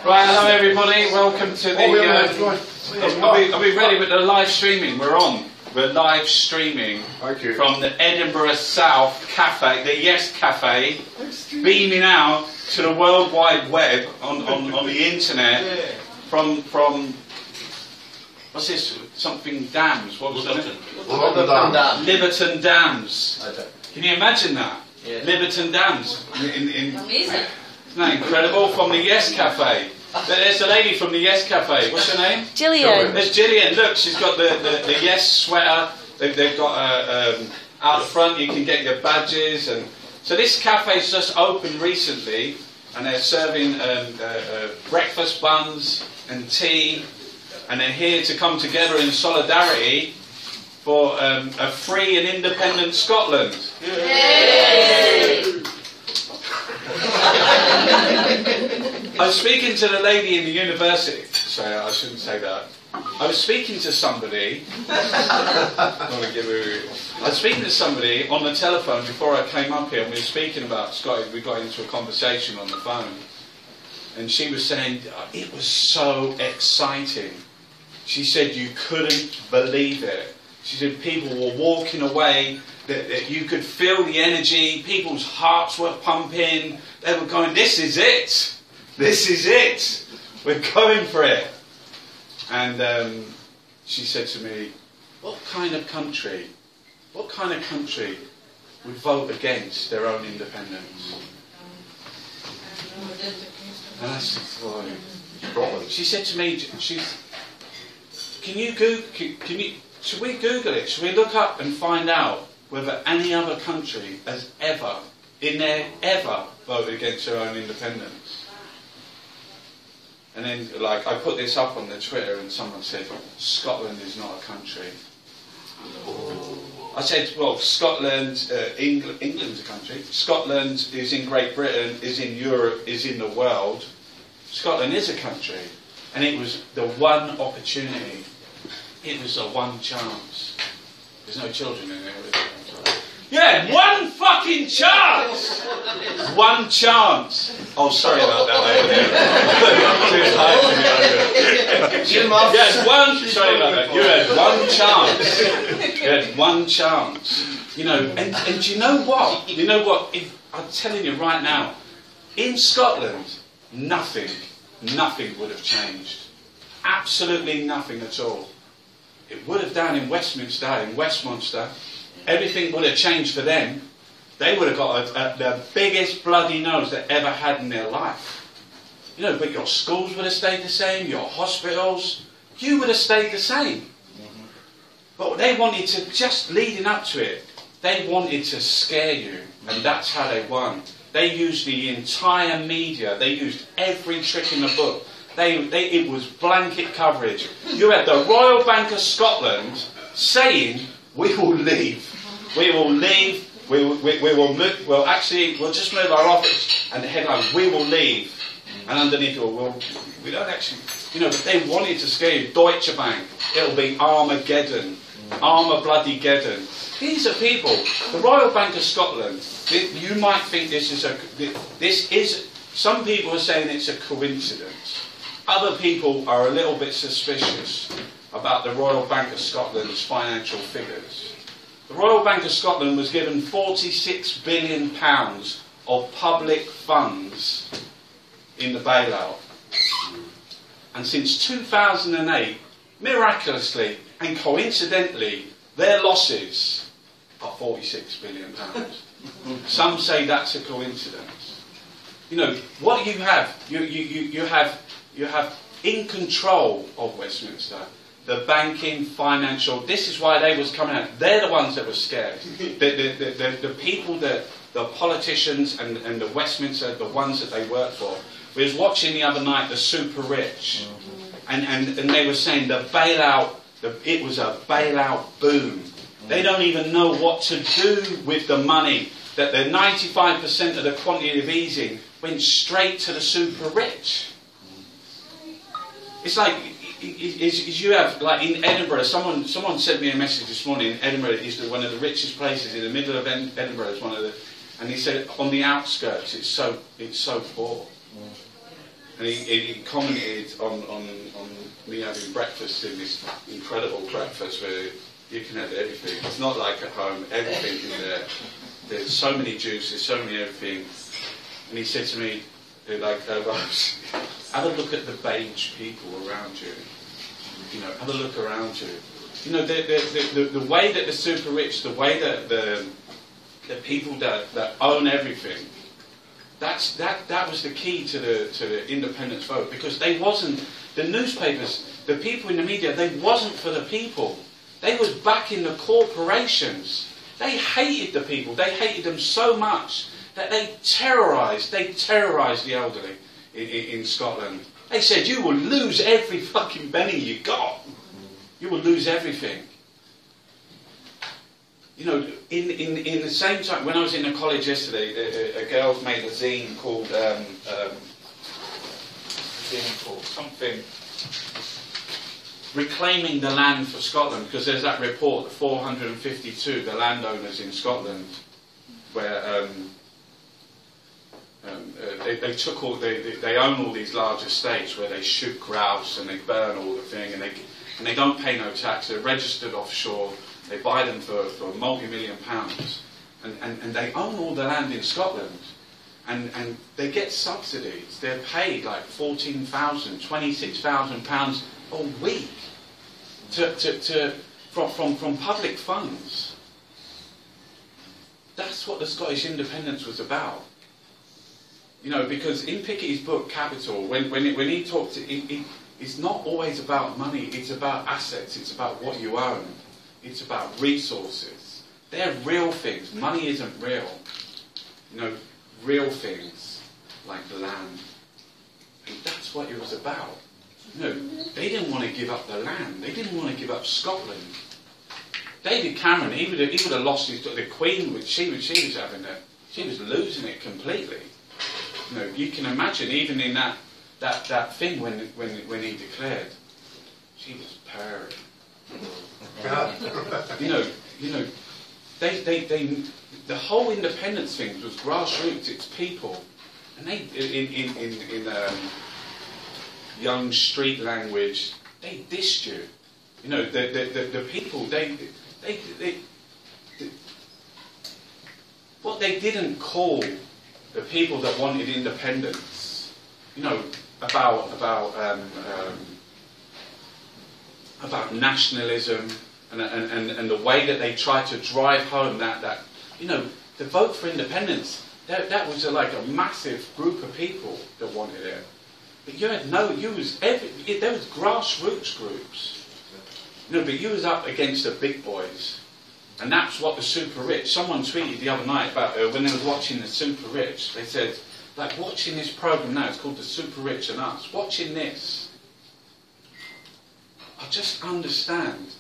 Right, hello everybody, welcome to the... I'll be ready with the live streaming, we're on. We're live streaming from the Edinburgh South cafe, the YesCafe, beaming out to the World Wide Web on the internet from what's this, something dams, what was that? Billiton Dams. Can you imagine that? Yeah. Billiton Dams. Amazing. Isn't that incredible? From the YesCafe. There's a lady from the YesCafe. What's her name? Gillian. There's Gillian. Look, she's got the Yes sweater. They've got out front. You can get your badges. And so this cafe's just opened recently, and they're serving breakfast buns and tea, and they're here to come together in solidarity for a free and independent Scotland. Yay! I was speaking to the lady in the university. Sorry, I shouldn't say that. I was speaking to somebody. I was speaking to somebody on the telephone before I came up here, and we were speaking about Scotland. We got into a conversation on the phone, and she was saying it was so exciting. She said you couldn't believe it. She said people were walking away. That you could feel the energy. People's hearts were pumping. They were going, "This is it. This is it. We're going for it." And she said to me, what kind of country would vote against their own independence? And I said, she said to me, should we Google it? Should we look up and find out whether any other country has ever voted against their own independence? And then, like, I put this up on the Twitter, and someone said, Scotland is not a country. I said, well, Scotland, England's a country. Scotland is in Great Britain, is in Europe, is in the world. Scotland is a country. And it was the one opportunity. It was the one chance. There's no children in there, is there? Yeah, one fucking chance! One chance. Oh, sorry about that over there. Yes, sorry about that. You had one chance. You had one chance. You know, and do you know what? You know what? I'm telling you right now, in Scotland, nothing would have changed. Absolutely nothing at all. It would have down in Westminster, everything would have changed for them. They would have got the biggest bloody nose they ever had in their life. You know, but your schools would have stayed the same, your hospitals, you would have stayed the same. But they wanted to, just leading up to it, they wanted to scare you, and that's how they won. They used the entire media, they used every trick in the book. It was blanket coverage. You had the Royal Bank of Scotland saying, we will leave. We will leave. We'll just move our office. And the headline, we will leave. And underneath it, we don't actually, you know, but they wanted to scare you. Deutsche Bank, it'll be Armageddon. Arma-bloody-geddon. These are people, the Royal Bank of Scotland, you might think this is, some people are saying it's a coincidence. Other people are a little bit suspicious about the Royal Bank of Scotland's financial figures. The Royal Bank of Scotland was given £46 billion of public funds in the bailout. And since 2008, miraculously and coincidentally, their losses are £46 billion. Some say that's a coincidence. You know, what you have, you have in control of Westminster, the banking, financial, this is why they was coming out. They're the ones that were scared. The people, the politicians and the Westminster, the ones that they work for. We was watching the other night the super rich, and they were saying the bailout, it was a bailout boom. They don't even know what to do with the money. That the 95% of the quantitative easing went straight to the super rich. It's like, you have, like in Edinburgh, someone sent me a message this morning. Edinburgh is one of the richest places in the middle of Edinburgh. Is one of the, and he said on the outskirts it's so poor. And he commented on me having breakfast in this incredible breakfast where you can have everything. It's not like at home, everything is there. There's so many juices, so many everything. And he said to me, like, have a look at the beige people around you. You know, have a look around you. You know, the way that the super rich, the way that the people that own everything, that was the key to the independence vote, because they wasn't, the newspapers, the people in the media, they wasn't for the people. They was backing the corporations. They hated the people. They hated them so much that they terrorised the elderly in Scotland. They said, you will lose every fucking penny you got. You will lose everything. You know, in the same time, when I was in the college yesterday, a girl made a zine called, something, Reclaiming the Land for Scotland, because there's that report, the 452, the landowners in Scotland, where they own all these large estates where they shoot grouse and they burn all the thing, and they don't pay no tax. They're registered offshore. They buy them for multi-million pounds, and they own all the land in Scotland, and they get subsidies. They're paid like £14,000, £26,000 a week from public funds. That's what the Scottish independence was about. You know, because in Piketty's book Capital, when he talks, it's not always about money. It's about assets. It's about what you own. It's about resources. They're real things. Money isn't real. You know, real things like land. And that's what it was about. You know, they didn't want to give up the land. They didn't want to give up Scotland. David Cameron, he would have lost his, the Queen. She was losing it completely. You know, you can imagine even in that thing when he declared, she was purring. You know, the whole independence thing was grassroots. It's people, and they in young street language, they dissed you. You know, the people they what they didn't call the people that wanted independence. You know, about nationalism and the way that they tried to drive home that you know, the vote for independence, that was like a massive group of people that wanted it. But there was grassroots groups. You know, but you was up against the big boys. And that's what the super rich, someone tweeted the other night about when they was watching the super rich, they said, like, watching this program now, it's called The Super Rich and Us, watching this, I just understand,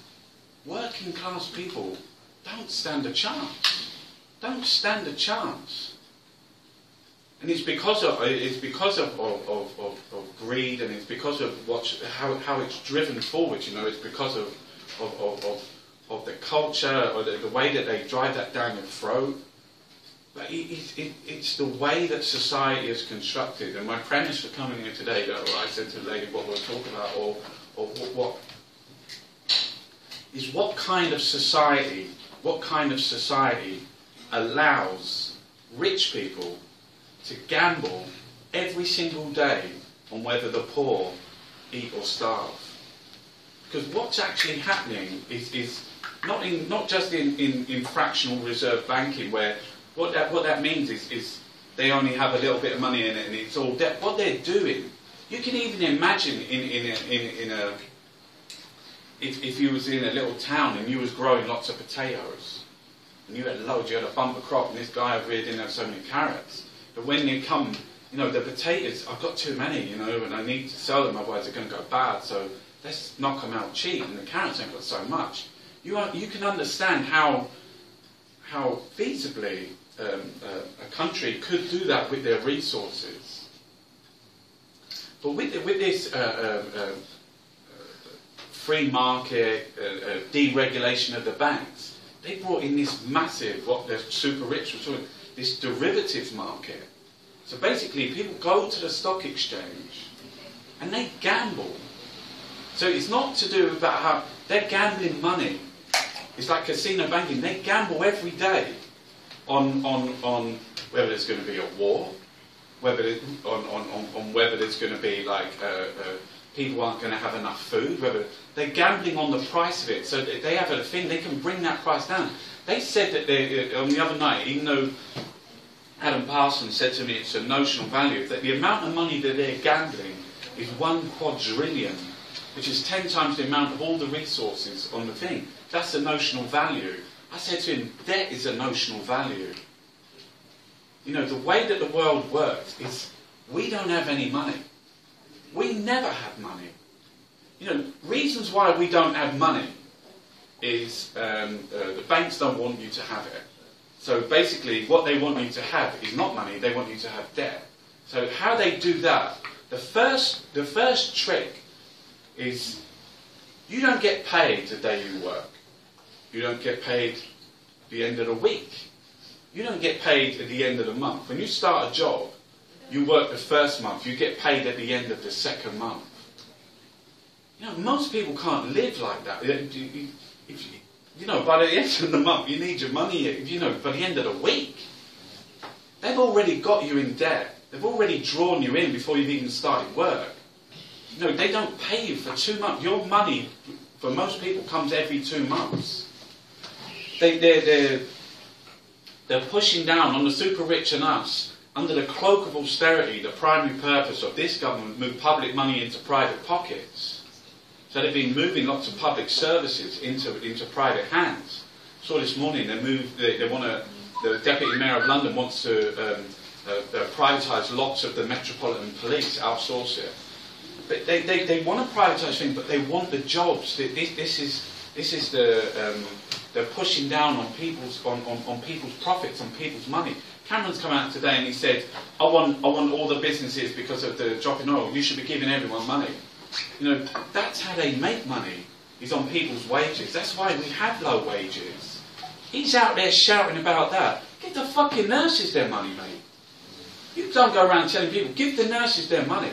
working class people don't stand a chance. Don't stand a chance. And it's because of greed, and it's because of how it's driven forward. You know, it's because of the culture, or the way that they drive that down your throat. But it's the way that society is constructed. And my premise for coming here today, that I said to the lady what we'll talk about, or what kind of society allows rich people to gamble every single day on whether the poor eat or starve. Because what's actually happening is not just in fractional reserve banking, where what that means is they only have a little bit of money in it and it's all debt. What they're doing, you can even imagine if you was in a little town and you was growing lots of potatoes and you had loads, you had a bumper crop, and this guy over here didn't have so many carrots. But when they come, you know, the potatoes, I've got too many, you know, and I need to sell them, otherwise they're going to go bad. So let's knock them out cheap, and the carrots ain't got so much. You can understand how feasibly a country could do that with their resources. But with this free market, deregulation of the banks, they brought in this massive, what the super rich were talking, this derivatives market. So basically, people go to the stock exchange and they gamble. So it's not to do about how they're gambling money. It's like casino banking. They gamble every day on whether there's going to be a war, whether on whether there's going to be like people aren't going to have enough food. Whether they're gambling on the price of it, so they have a thing. They can bring that price down. They said that they, on the other night, even though Adam Parsons said to me it's a notional value, that the amount of money that they're gambling is 1 quadrillion, which is 10 times the amount of all the resources on the thing. That's a notional value. I said to him, debt is a notional value. You know, the way that the world works is we don't have any money. We never have money. You know, reasons why we don't have money is the banks don't want you to have it. So basically what they want you to have is not money, they want you to have debt. So how they do that, the first trick is you don't get paid the day you work. You don't get paid at the end of the week. You don't get paid at the end of the month. When you start a job, you work the first month, you get paid at the end of the second month. You know, most people can't live like that. You know, by the end of the month, you need your money, you know, by the end of the week. They've already got you in debt. They've already drawn you in before you've even started work. You know, they don't pay you for 2 months. Your money, for most people, comes every 2 months. They're pushing down on the super rich and us, under the cloak of austerity. The primary purpose of this government move public money into private pockets. So they've been moving lots of public services into private hands. So this morning the Deputy Mayor of London wants to privatise lots of the Metropolitan Police, outsource it. But they want to privatise things, but they want the jobs. This is they're pushing down on people's profits, on people's money. Cameron's come out today and he said, I want all the businesses, because of the drop in oil, you should be giving everyone money. You know, that's how they make money, is on people's wages. That's why we have low wages. He's out there shouting about that. Give the fucking nurses their money, mate. You don't go around telling people, give the nurses their money.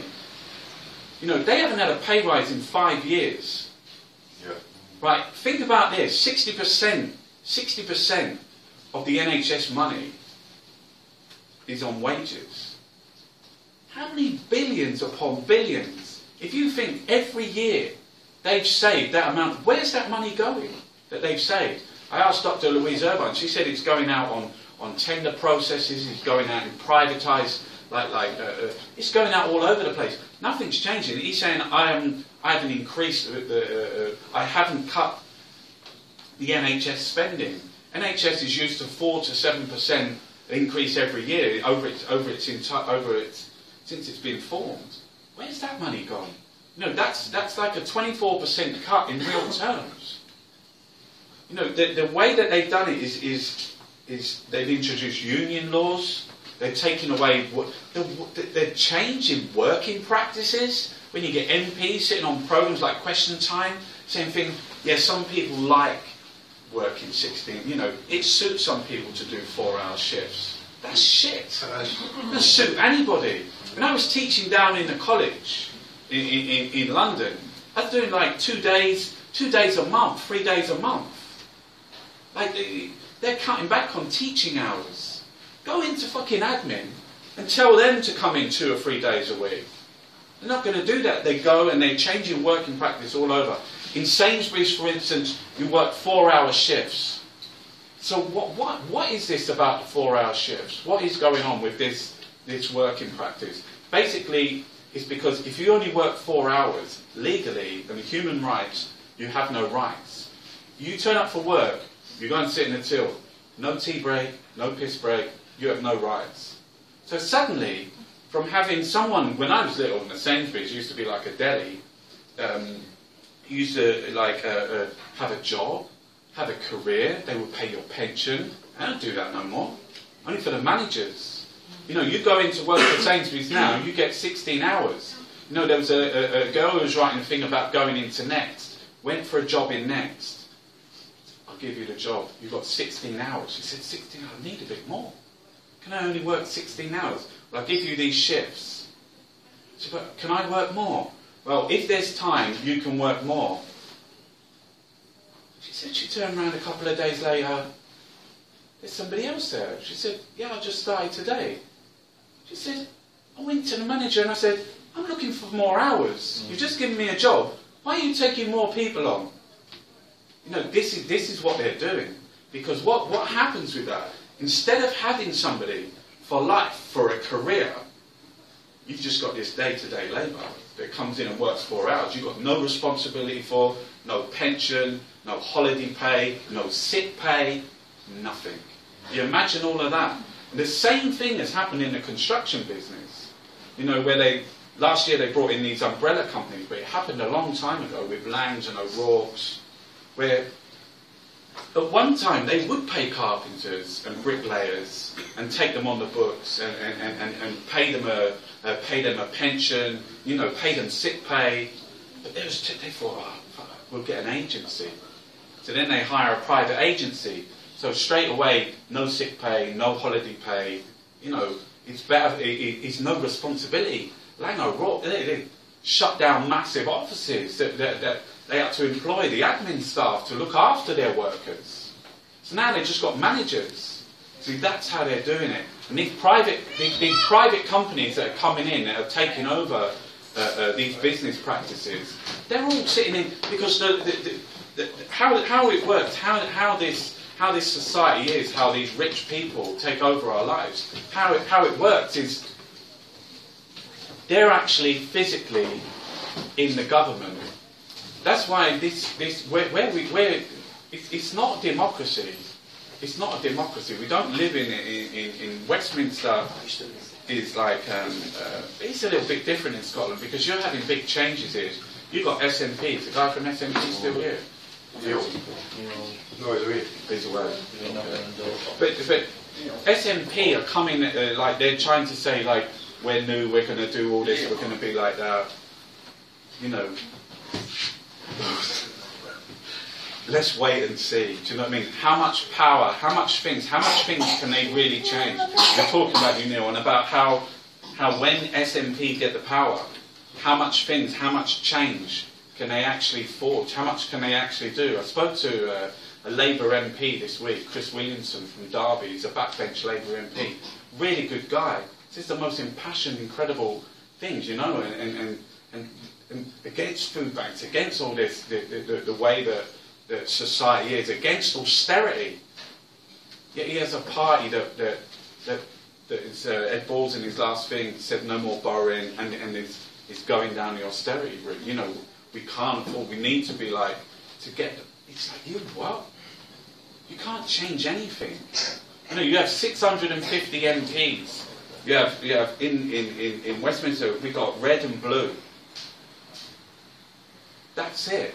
You know, they haven't had a pay rise in 5 years. Yeah. Right, think about this. 60% of the NHS money is on wages. How many billions upon billions? If you think every year they've saved that amount, where's that money going that they've saved? I asked Dr. Louise Irvine, she said it's going out on tender processes, it's going out in privatised, it's going out all over the place. Nothing's changing. He's saying I haven't increased, I haven't cut the NHS spending. NHS is used to 4 to 7% increase every year since it's been formed. Where's that money gone? You know, that's like a 24% cut in real terms. You know, the way that they've done it is they've introduced union laws. They're taking away they're changing working practices. When you get MPs sitting on programs like Question Time, saying things, yeah, some people like working 16. You know, it suits some people to do 4-hour shifts. That's shit. It doesn't suit anybody. When I was teaching down in the college in London, I was doing like 2 days a month, 3 days a month. Like they're cutting back on teaching hours. Go into fucking admin and tell them to come in 2 or 3 days a week. They're not going to do that. They go and they're changing working practice all over. In Sainsbury's, for instance, you work 4-hour shifts. So what is this about the 4-hour shifts? What is going on with this working practice? Basically, it's because if you only work 4 hours, legally, and human rights, you have no rights. You turn up for work, you go and sit in the till. No tea break, no piss break, you have no rights. So suddenly, from having someone, when I was little, in the Sainsbury's used to be like a deli, you used to have a job, have a career, they would pay your pension. I don't do that no more. Only for the managers. You know, you go into work for Sainsbury's now, you get 16 hours. You know, there was a girl who was writing a thing about going into Next, went for a job in Next. I'll give you the job. You've got 16 hours. She said, 16 hours, I need a bit more. Can I only work 16 hours? Well, I'll give you these shifts. She said, but can I work more? well, if there's time, you can work more. She said she turned around a couple of days later, there's somebody else there. She said, yeah, I just started today. She said, I went to the manager and I said, I'm looking for more hours. You've just given me a job. Why are you taking more people on? You know, this is what they're doing. Because what happens with that, instead of having somebody for life, for a career, you've just got this day-to-day labour that comes in and works 4 hours. You've got no responsibility for, no pension, no holiday pay, no sick pay, nothing. You imagine all of that. And the same thing has happened in the construction business. You know, where last year they brought in these umbrella companies, but it happened a long time ago with Langs and O'Rourke's, where at one time they would pay carpenters and bricklayers and take them on the books and pay them a pension, you know, pay them sick pay. But they thought, oh, we'll get an agency. So then they hire a private agency. So straight away, no sick pay, no holiday pay. You know, it's better. It's no responsibility. Lang O'Rourke, they shut down massive offices that they had to employ the admin staff to look after their workers. So now they've just got managers. See, that's how they're doing it. And these private companies that are coming in, that are taking over these business practices, they're all sitting in, because how it works, how this society is, how these rich people take over our lives, how it works is they're actually physically in the government. That's why it's not a democracy. It's not a democracy. We don't live in Westminster. Is like it's a little bit different in Scotland because you're having big changes here. You've got SNP. Is the guy from SNP still here? No, he's away. He's away. But SNP are coming like they're trying to say like we're new. We're going to do all this. We're going to be like that. You know. Let's wait and see. Do you know what I mean? How much power, how much things can they really change? We're talking about you, Neil, and about how when SNP get the power, how much change can they actually forge? How much can they actually do? I spoke to a Labour MP this week, Chris Williamson from Derby. He's a backbench Labour MP. Really good guy. This is the most impassioned, incredible things, you know, and against food banks, against all this, the way that society is, against austerity. Yet he has a party that is, Ed Balls in his last thing said no more borrowing and is going down the austerity route. You know, we can't afford, we need to be like, to get, it's like, you what? You can't change anything. You know, you have 650 MPs. You have in Westminster, we've got red and blue. That's it.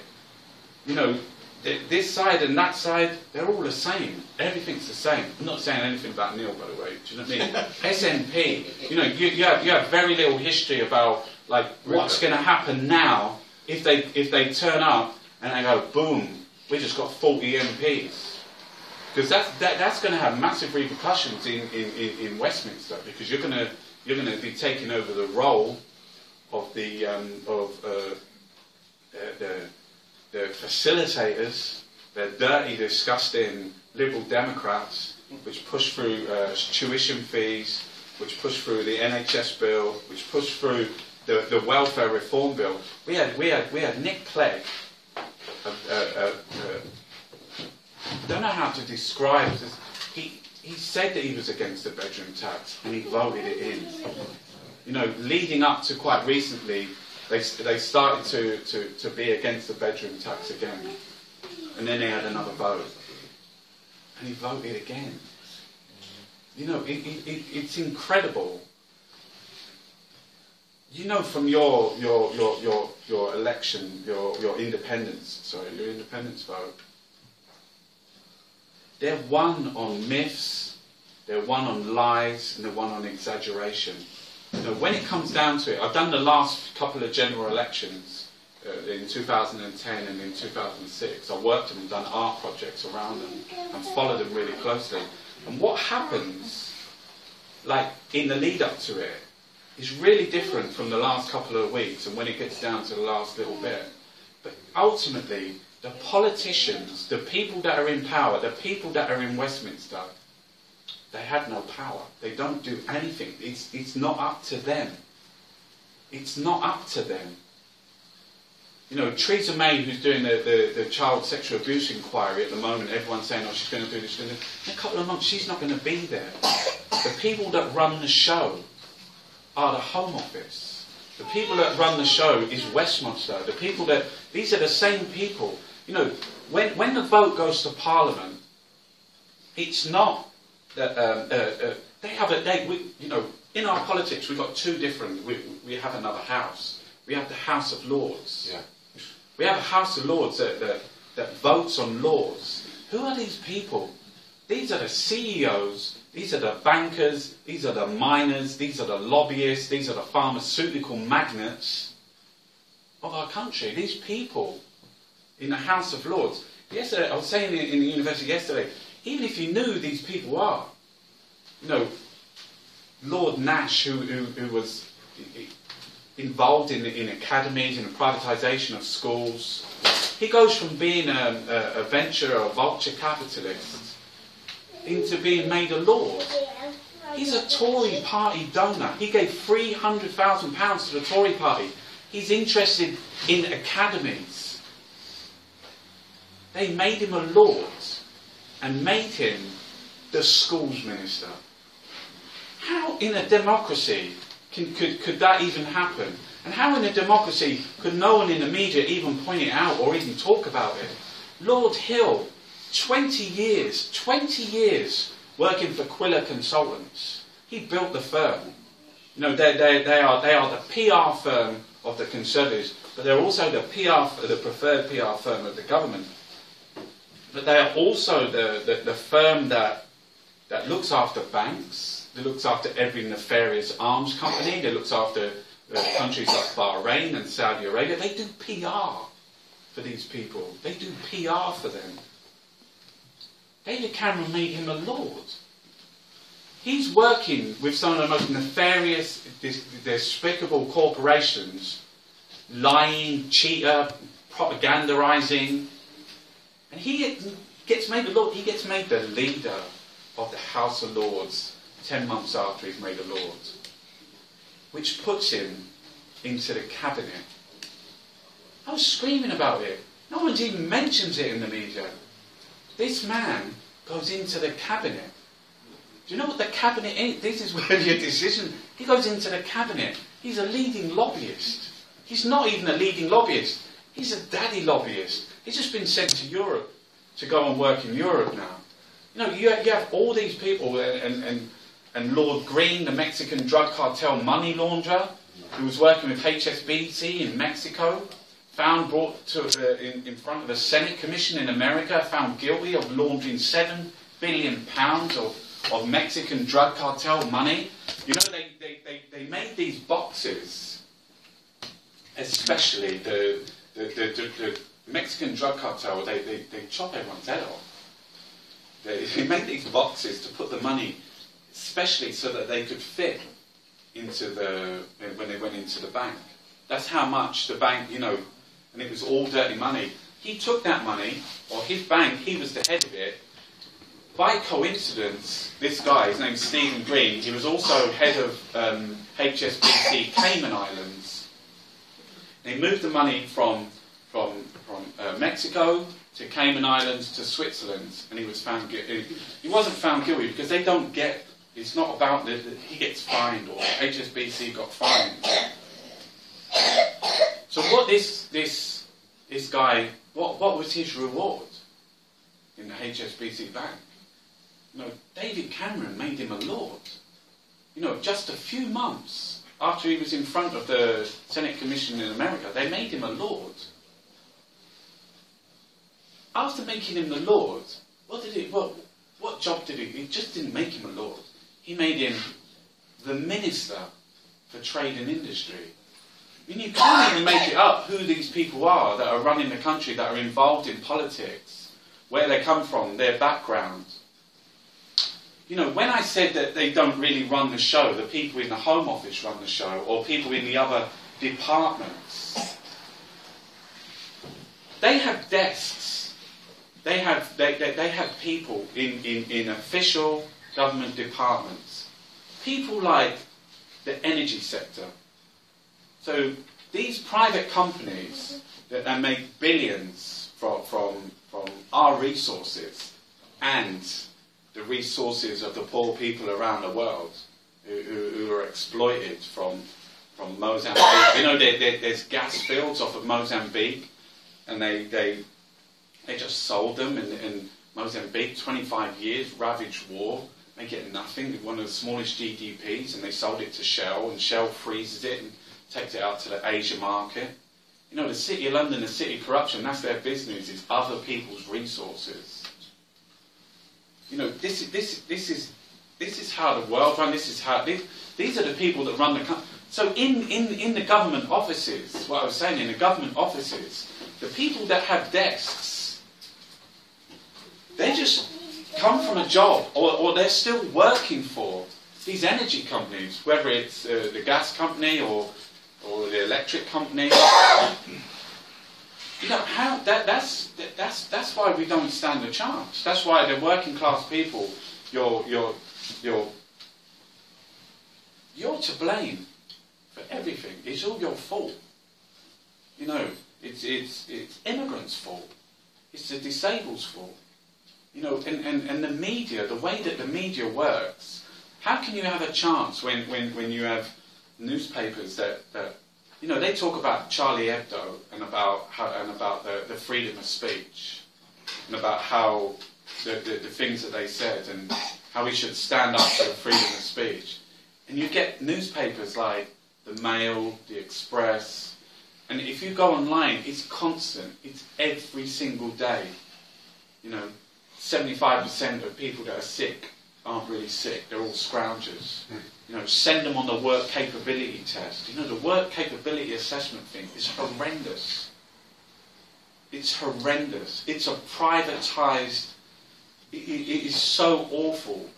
You know, this side and that side, they're all the same. Everything's the same. I'm not saying anything about Neil, by the way. Do you know what I mean? SNP, you know, you have very little history about like what's going to happen now if they turn up and they go, boom, we just got 40 MPs. Because that's going to have massive repercussions in Westminster, because you're going to be taking over the role of the facilitators, the dirty, disgusting Liberal Democrats, which push through tuition fees, which push through the NHS bill, which push through the welfare reform bill. We had Nick Clegg. Don't know how to describe this. He said that he was against the bedroom tax, and he voted it in. You know, leading up to quite recently, they started to be against the bedroom tax again. And then they had another vote. And he voted again. You know, it's incredible. You know, from your election, your independence vote, they're one on myths, they're one on lies, and they're one on exaggeration. You know, when it comes down to it, I've done the last couple of general elections in 2010 and in 2006. I worked and done art projects around them and followed them really closely. And what happens, like in the lead up to it, is really different from the last couple of weeks and when it gets down to the last little bit. But ultimately, the politicians, the people that are in power, the people that are in Westminster, they have no power. They don't do anything. It's not up to them. It's not up to them. You know, Theresa May, who's doing the child sexual abuse inquiry at the moment, everyone's saying, oh, she's going to do this, she's going to do this. In a couple of months, she's not going to be there. The people that run the show are the Home Office. The people that run the show is Westminster. The people that, these are the same people. You know, when the vote goes to Parliament, it's not that they have you know, in our politics we've got two different. We have another house. We have the House of Lords. Yeah. We have a House of Lords that votes on laws. Who are these people? These are the CEOs. These are the bankers. These are the miners. These are the lobbyists. These are the pharmaceutical magnates of our country. These people in the House of Lords. Yesterday, I was saying in the university yesterday, even if you knew who these people are, you know, Lord Nash, who was involved in academies and the privatisation of schools, he goes from being a venture or vulture capitalist into being made a lord. He's a Tory party donor. He gave £300,000 to the Tory party. He's interested in academies. They made him a lord and made him the schools minister. How in a democracy could that even happen? And how in a democracy could no one in the media even point it out or even talk about it? Lord Hill, 20 years working for Quiller Consultants. He built the firm. You know, they are the PR firm of the Conservatives, but they're also the preferred PR firm of the government. But they are also the firm that looks after banks, that looks after every nefarious arms company, that looks after countries like Bahrain and Saudi Arabia. They do PR for these people. They do PR for them. David Cameron made him a lord. He's working with some of the most nefarious, despicable corporations, lying, cheater, propagandizing. And he gets made a lord. He gets made the leader of the House of Lords 10 months after he's made a lord, which puts him into the cabinet. I was screaming about it. No one even mentions it in the media. This man goes into the cabinet. Do you know what the cabinet is? This is where your decision... He goes into the cabinet. He's a leading lobbyist. He's not even a leading lobbyist. He's a daddy lobbyist. He's just been sent to Europe to go and work in Europe now. You know, you have all these people, and Lord Green, the Mexican drug cartel money launderer, who was working with HSBC in Mexico, brought to in front of a Senate commission in America, found guilty of laundering £7 billion of Mexican drug cartel money. You know, they made these boxes, especially the Mexican drug cartel. They chop everyone's head off. They made these boxes to put the money, especially so that they could fit into when they went into the bank. That's how much the bank, you know, and it was all dirty money. He took that money, or his bank, he was the head of it. By coincidence, this guy, his name's Stephen Green, he was also head of HSBC Cayman Islands. They moved the money from Mexico to Cayman Islands to Switzerland, and he was found guilty. He wasn't found guilty because they don't get. It's not about he gets fined or HSBC got fined. So what this guy, what was his reward in the HSBC bank? You know, David Cameron made him a lord. You know, just a few months after he was in front of the Senate Commission in America, they made him a lord. After making him the lord, what job did he? He just didn't make him a lord. He made him the Minister for Trade and Industry. I mean, you can't even make it up who these people are that are running the country, that are involved in politics, where they come from, their background. You know, when I said that they don't really run the show, the people in the Home Office run the show, or people in the other departments, they have desks. They have people in official government departments. People like the energy sector. So these private companies that make billions from our resources and the resources of the poor people around the world who are exploited from Mozambique. You know, there's gas fields off of Mozambique, and they just sold them in Mozambique. 25 years, ravaged war. They get nothing. One of the smallest GDPs, and they sold it to Shell, and Shell freezes it and takes it out to the Asia market. You know, the City of London, the city of corruption, that's their business, is other people's resources. You know, this is how the world runs. This is how these are the people that run the country. So in the government offices, what I was saying, in the government offices, the people that have desks, they just come from a job, or they're still working for these energy companies, whether it's the gas company or the electric company. You know, that's why we don't stand a chance. That's why the working class people, you're to blame for everything. It's all your fault. You know, it's immigrants' fault. It's the disabled's fault. You know, and the media, the way that the media works, how can you have a chance when you have newspapers that you know, they talk about Charlie Hebdo and about the freedom of speech, and about how the things that they said and how we should stand up for the freedom of speech. And you get newspapers like the Mail, the Express, and if you go online, it's constant. It's every single day. You know, 75% of people that are sick aren't really sick. They're all scroungers. You know, send them on the work capability test. You know, the work capability assessment thing is horrendous. It's horrendous. It's a privatised... It is so awful.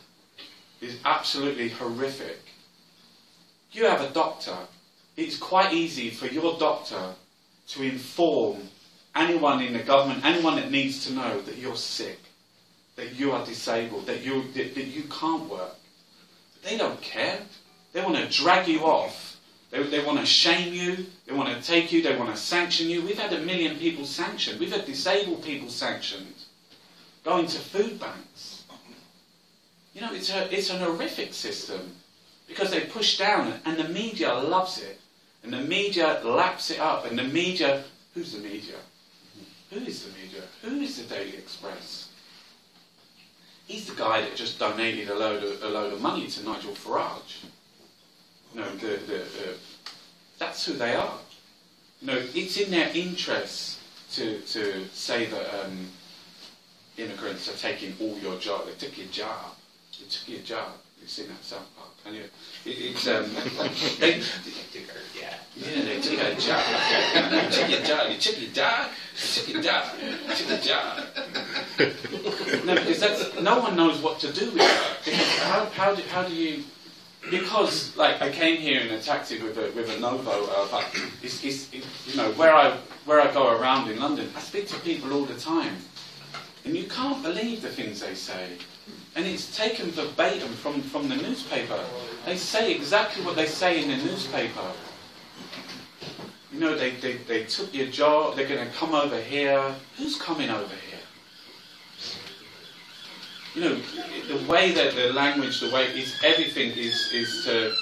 It's absolutely horrific. You have a doctor. It's quite easy for your doctor to inform anyone in the government, anyone that needs to know that you're sick, that you are disabled, that you can't work. They don't care. They want to drag you off. They want to shame you. They want to take you. They want to sanction you. We've had 1 million people sanctioned. We've had disabled people sanctioned. Going to food banks. You know, it's an horrific system because they push down, and the media loves it, and the media laps it up, and the media. Who's the media? Who is the media? Who is the Daily Express? He's the guy that just donated a load of money to Nigel Farage. You know, that's who they are. You know, it's in their interest to say that immigrants are taking all your job. They took your job. They took your job. You've seen that South Park. Anyway, they took our job. They took your job. You took your job. You took your job. You took your job. No, because no one knows what to do with that. Because how do you? Because like I came here in a taxi with a Novo, but it's you know where I go around in London, I speak to people all the time, and you can't believe the things they say. And it's taken verbatim from the newspaper. They say exactly what they say in the newspaper. You know, they took your job, they're going to come over here. Who's coming over here? You know, the way that the language, the way is everything is to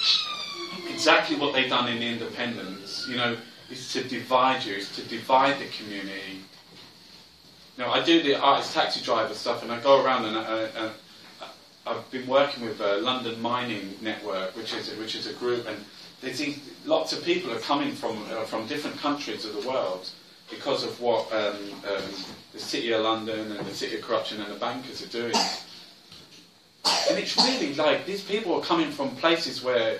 exactly what they've done in the independence. You know, is to divide you, is to divide the community. You know, I do the artist taxi driver stuff, and I go around and I've been working with London Mining Network, which is a group, and there's lots of people are coming from different countries of the world because of what the City of London and the City of Corruption and the bankers are doing. And it's really like these people are coming from places where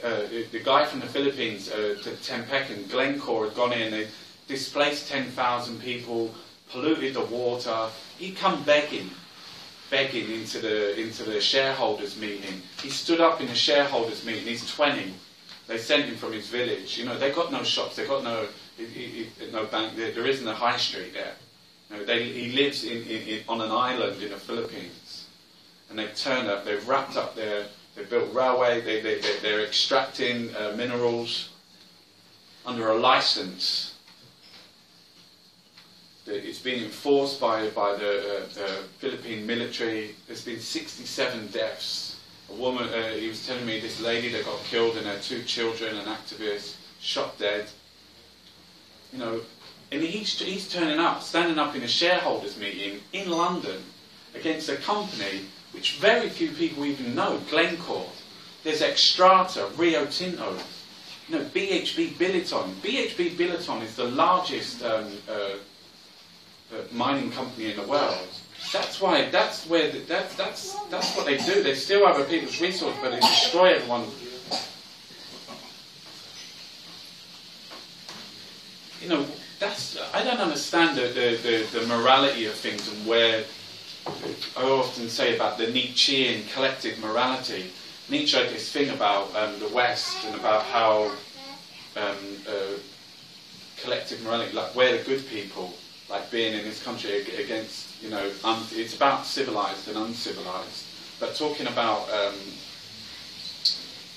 the guy from the Philippines, to Tempek and Glencore, had gone in, they displaced 10,000 people, polluted the water. He'd come begging. begging into the shareholders meeting. He stood up in the shareholders meeting. He's 20. They sent him from his village. You know, they got no shops. They got no bank. There isn't a high street there. You know, he lives on an island in the Philippines, and they've turned up. They've wrapped up their. They built railway. They're extracting minerals under a license. It's been enforced by the Philippine military. There's been 67 deaths. A woman, he was telling me, this lady that got killed and her 2 children, an activist, shot dead. You know, and he's turning up, standing up in a shareholders meeting in London against a company which very few people even know, Glencore. There's Extrata, Rio Tinto, you know, BHP Billiton. BHP Billiton is the largest mining company in the world. That's what they do. They steal other people's resources, but they destroy everyone. You know, I don't understand the morality of things, and where I often say about the Nietzschean collective morality. Nietzsche had this thing about the West and about how collective morality, like we're the good people, like being in this country against, you know, it's about civilized and uncivilized, but talking about,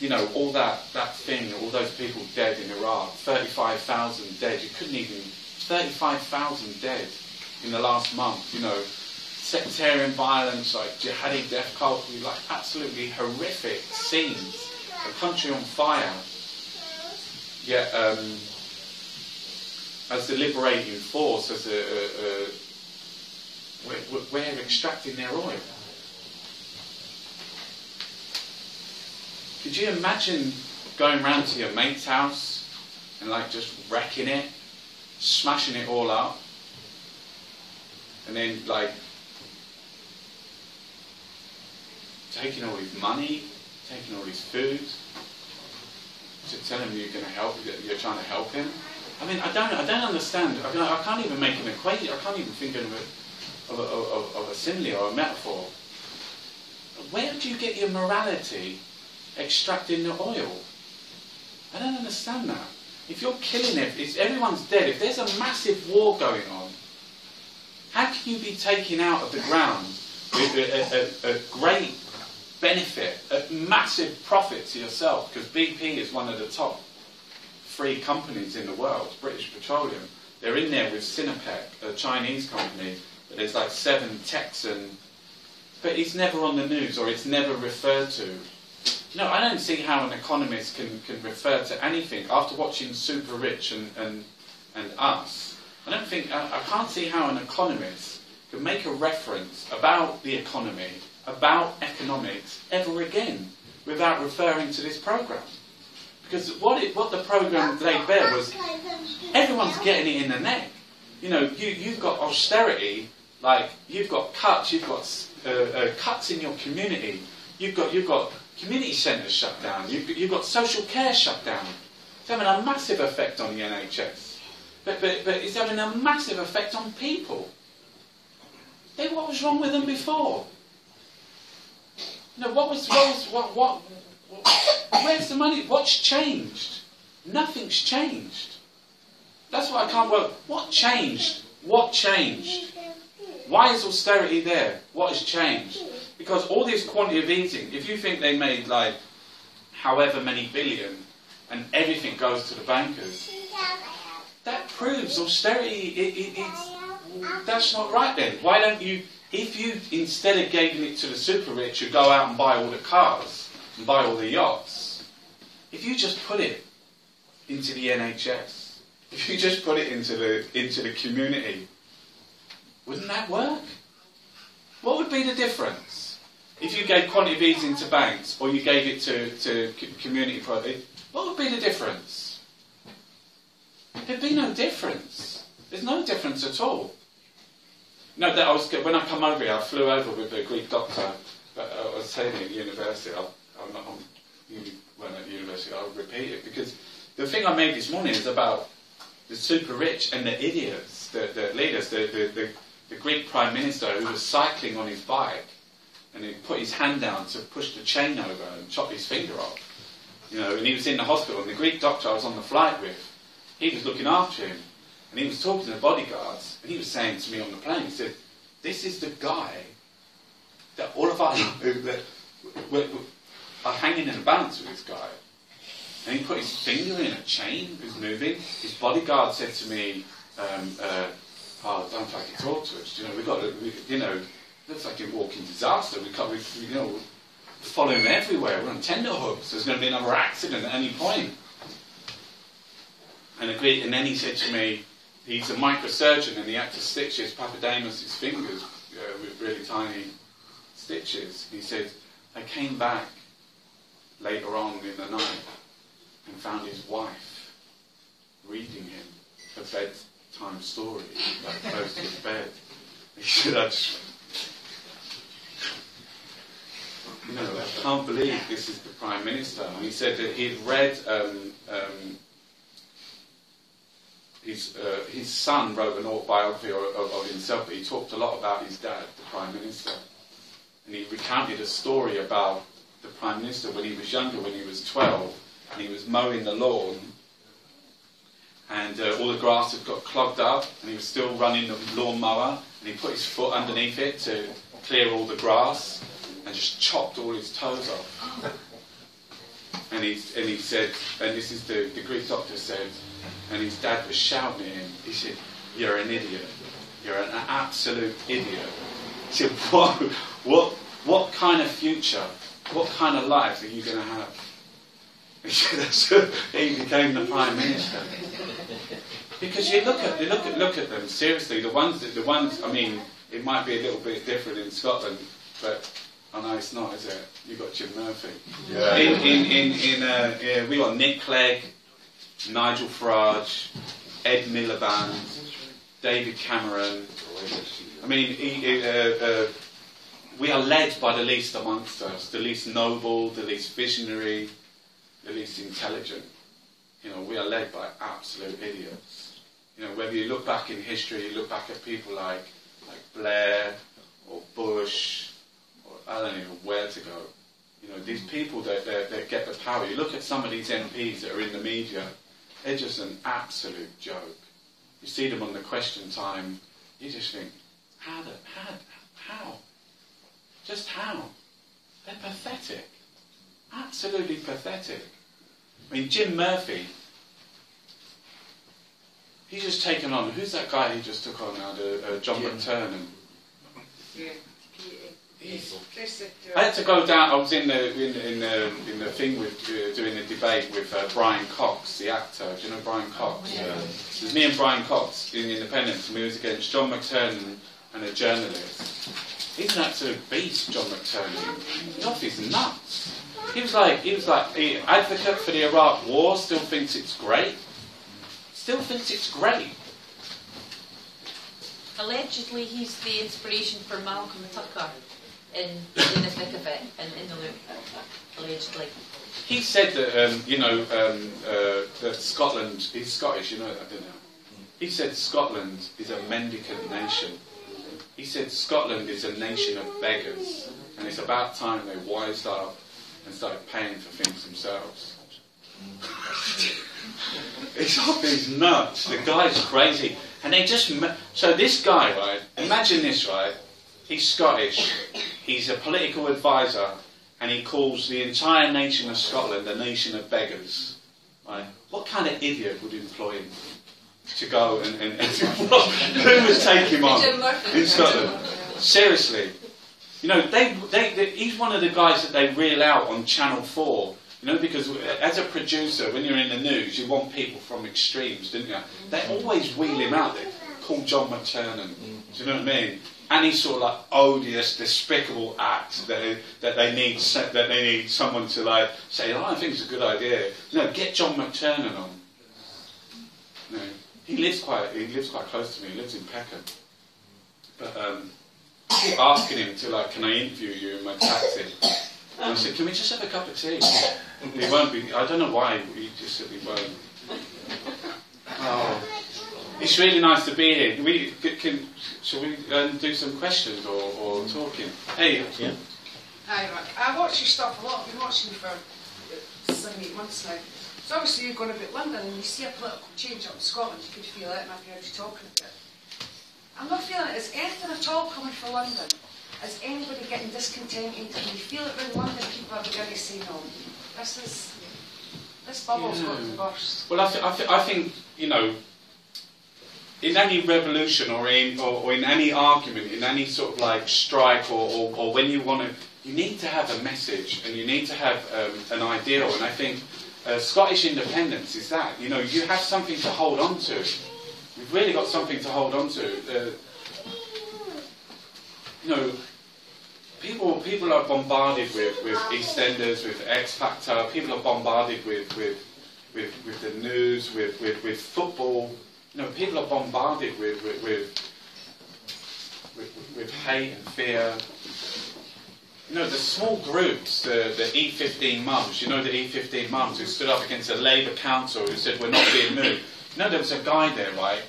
you know, all that thing, all those people dead in Iraq, 35,000 dead, you couldn't even, 35,000 dead in the last month, you know, sectarian violence, like jihadi death cult, like absolutely horrific scenes, a country on fire, yet as the liberating force, as we're extracting their oil. Could you imagine going round to your mate's house and like just wrecking it, smashing it all up, and then like taking all his money, taking all his food, to tell him you're going to help, you're trying to help him? I mean, I don't understand. I can't even make an equation. I can't even think of a simile or a metaphor. Where do you get your morality extracting the oil? I don't understand that. If you're killing it, if everyone's dead, if there's a massive war going on, how can you be taking out of the ground with a great benefit, a massive profit to yourself? Because BP is one of the top 3 companies in the world, British Petroleum. They're in there with Sinopec, a Chinese company, but there's like 7 Texan, but it's never on the news or it's never referred to. You know, I don't see how an economist can refer to anything after watching Super Rich and Us. I can't see how an economist can make a reference about the economy, about economics, ever again, without referring to this programme. Because what the programme laid bare was, everyone's getting it in the neck. You know, you've got austerity, like you've got cuts, cuts in your community. You've got community centres shut down. You've got social care shut down. It's having a massive effect on the NHS, but it's having a massive effect on people. What was wrong with them before? You know, where's the money? What's changed? Nothing's changed. That's what I can't work. What changed? What changed? Why is austerity there? What has changed? Because all this quantitative easing, if you think they made like however many billion and everything goes to the bankers, that proves austerity, that's not right then. Why don't you, if you instead of giving it to the super rich who go out and buy all the cars and buy all the yachts, if you just put it into the NHS, if you just put it into the community, wouldn't that work? What would be the difference? If you gave quantitative easing to banks or you gave it to community projects, what would be the difference? There'd be no difference. There's no difference at all. No, when I come over here, I flew over with a Greek doctor. But I was saying at university, when at university, I'll repeat it, because the thing I made this morning is about the super rich and the idiots, the leaders, the Greek Prime Minister who was cycling on his bike and he put his hand down to push the chain over and chop his finger off. You know, and he was in the hospital, and the Greek doctor I was on the flight with, he was looking after him, and he was talking to the bodyguards, and he was saying to me on the plane, he said, "This is the guy that all of us that are hanging in a balance with this guy." And he put his finger in a chain, it was moving. His bodyguard said to me, "Oh, don't fucking talk to us. You know, we've got to, you know, looks like a walking disaster. We can't, you know, follow him everywhere. We're on tenterhooks. There's going to be another accident at any point." And then he said to me, he's a microsurgeon, and he had to stitch his Papademos' fingers with really tiny stitches. He said, "I came back later on in the night and found his wife reading him a bedtime story, like close to his bed." He said, I can't believe this is the Prime Minister." And he said that he'd read, his son wrote an autobiography of himself, but he talked a lot about his dad, the Prime Minister. And he recounted a story about the Prime Minister when he was younger, when he was 12, and he was mowing the lawn, and all the grass had got clogged up, and he was still running the lawnmower, and he put his foot underneath it to clear all the grass, and just chopped all his toes off. And he said, and this is the Greek doctor said, and his dad was shouting at him, he said, "You're an idiot. You're an absolute idiot." He said, what kind of future, what kind of life are you going to have? He said, that's he became the Prime Minister. Because you look at them, seriously, the ones, I mean, it might be a little bit different in Scotland, but I know it's not, is it? You've got Jim Murphy. Yeah. We got Nick Clegg, Nigel Farage, Ed Miliband, David Cameron. I mean, we are led by the least amongst us, the least noble, the least visionary, the least intelligent. You know, we are led by absolute idiots. You know, whether you look back in history, you look back at people like Blair or Bush, or I don't even know where to go. You know, these people that get the power. You look at some of these MPs that are in the media, they're just an absolute joke. You see them on the Question Time, you just think, how? Just how? They're pathetic. Absolutely pathetic. I mean, Jim Murphy, he's just taken on, who's that guy he just took on now, John McTernan? Yeah. I had to go down. I was in the thing with doing a debate with Brian Cox, the actor. Do you know Brian Cox? Yeah. It was me and Brian Cox in Independence, and we was against John McTernan and a journalist. He's an absolute beast, John McTernan. He's off his nuts. He was like the advocate for the Iraq War. Still thinks it's great. Still thinks it's great. Allegedly, he's the inspiration for Malcolm Tucker in the thick of it, in the loop. Allegedly. He said that that Scotland, he's Scottish, you know, I don't know. He said Scotland is a mendicant nation. He said Scotland is a nation of beggars, and it's about time they wised up and started paying for things themselves. It's off his nuts. The guy's crazy. And they just... So this guy, right, imagine this, right, he's Scottish, he's a political advisor, and he calls the entire nation of Scotland a nation of beggars. Right? What kind of idiot would employ him to go and who would take him on in Scotland? Seriously. You know, he's one of the guys that they reel out on Channel 4. You know, because as a producer, when you're in the news, you want people from extremes, don't you? They always wheel him out there. Call John McTernan. Do you know what I mean? And he's sort of like odious, despicable act that they need someone to like say, "Oh, I think it's a good idea." No, get John McTernan on. No, he lives quite close to me. He lives in Peckham. But I keep asking him to like, "Can I interview you in my taxi?" And I said, "Can we just have a cup of tea?" He won't be. I don't know why. He just said he won't. Oh, it's really nice to be here. Shall we do some questions or talking? Hey, yeah. Hi, Rick. I watch your stuff a lot. I've been watching you for 7-8 months now. So obviously you're going about London and you see a political change up in Scotland, you could feel it, and I've heard you talking about it. I'm not feeling it. Is anything at all coming for London? Is anybody getting discontented? And you feel it when London people are beginning to say no? This bubble's got to burst. Well, I think, you know, in any revolution or in any argument, in any sort of like strike or when you want to, you need to have a message and you need to have an ideal. And I think Scottish independence is that. You know, you have something to hold on to. You've really got something to hold on to. You know, people are bombarded with EastEnders, with X Factor. People are bombarded with the news, with football. You know, people are bombarded with hate and fear. You know, the small groups, the E15 mums. You know, the E15 mums who stood up against a Labour council who said we're not being moved. You know, there was a guy there, right?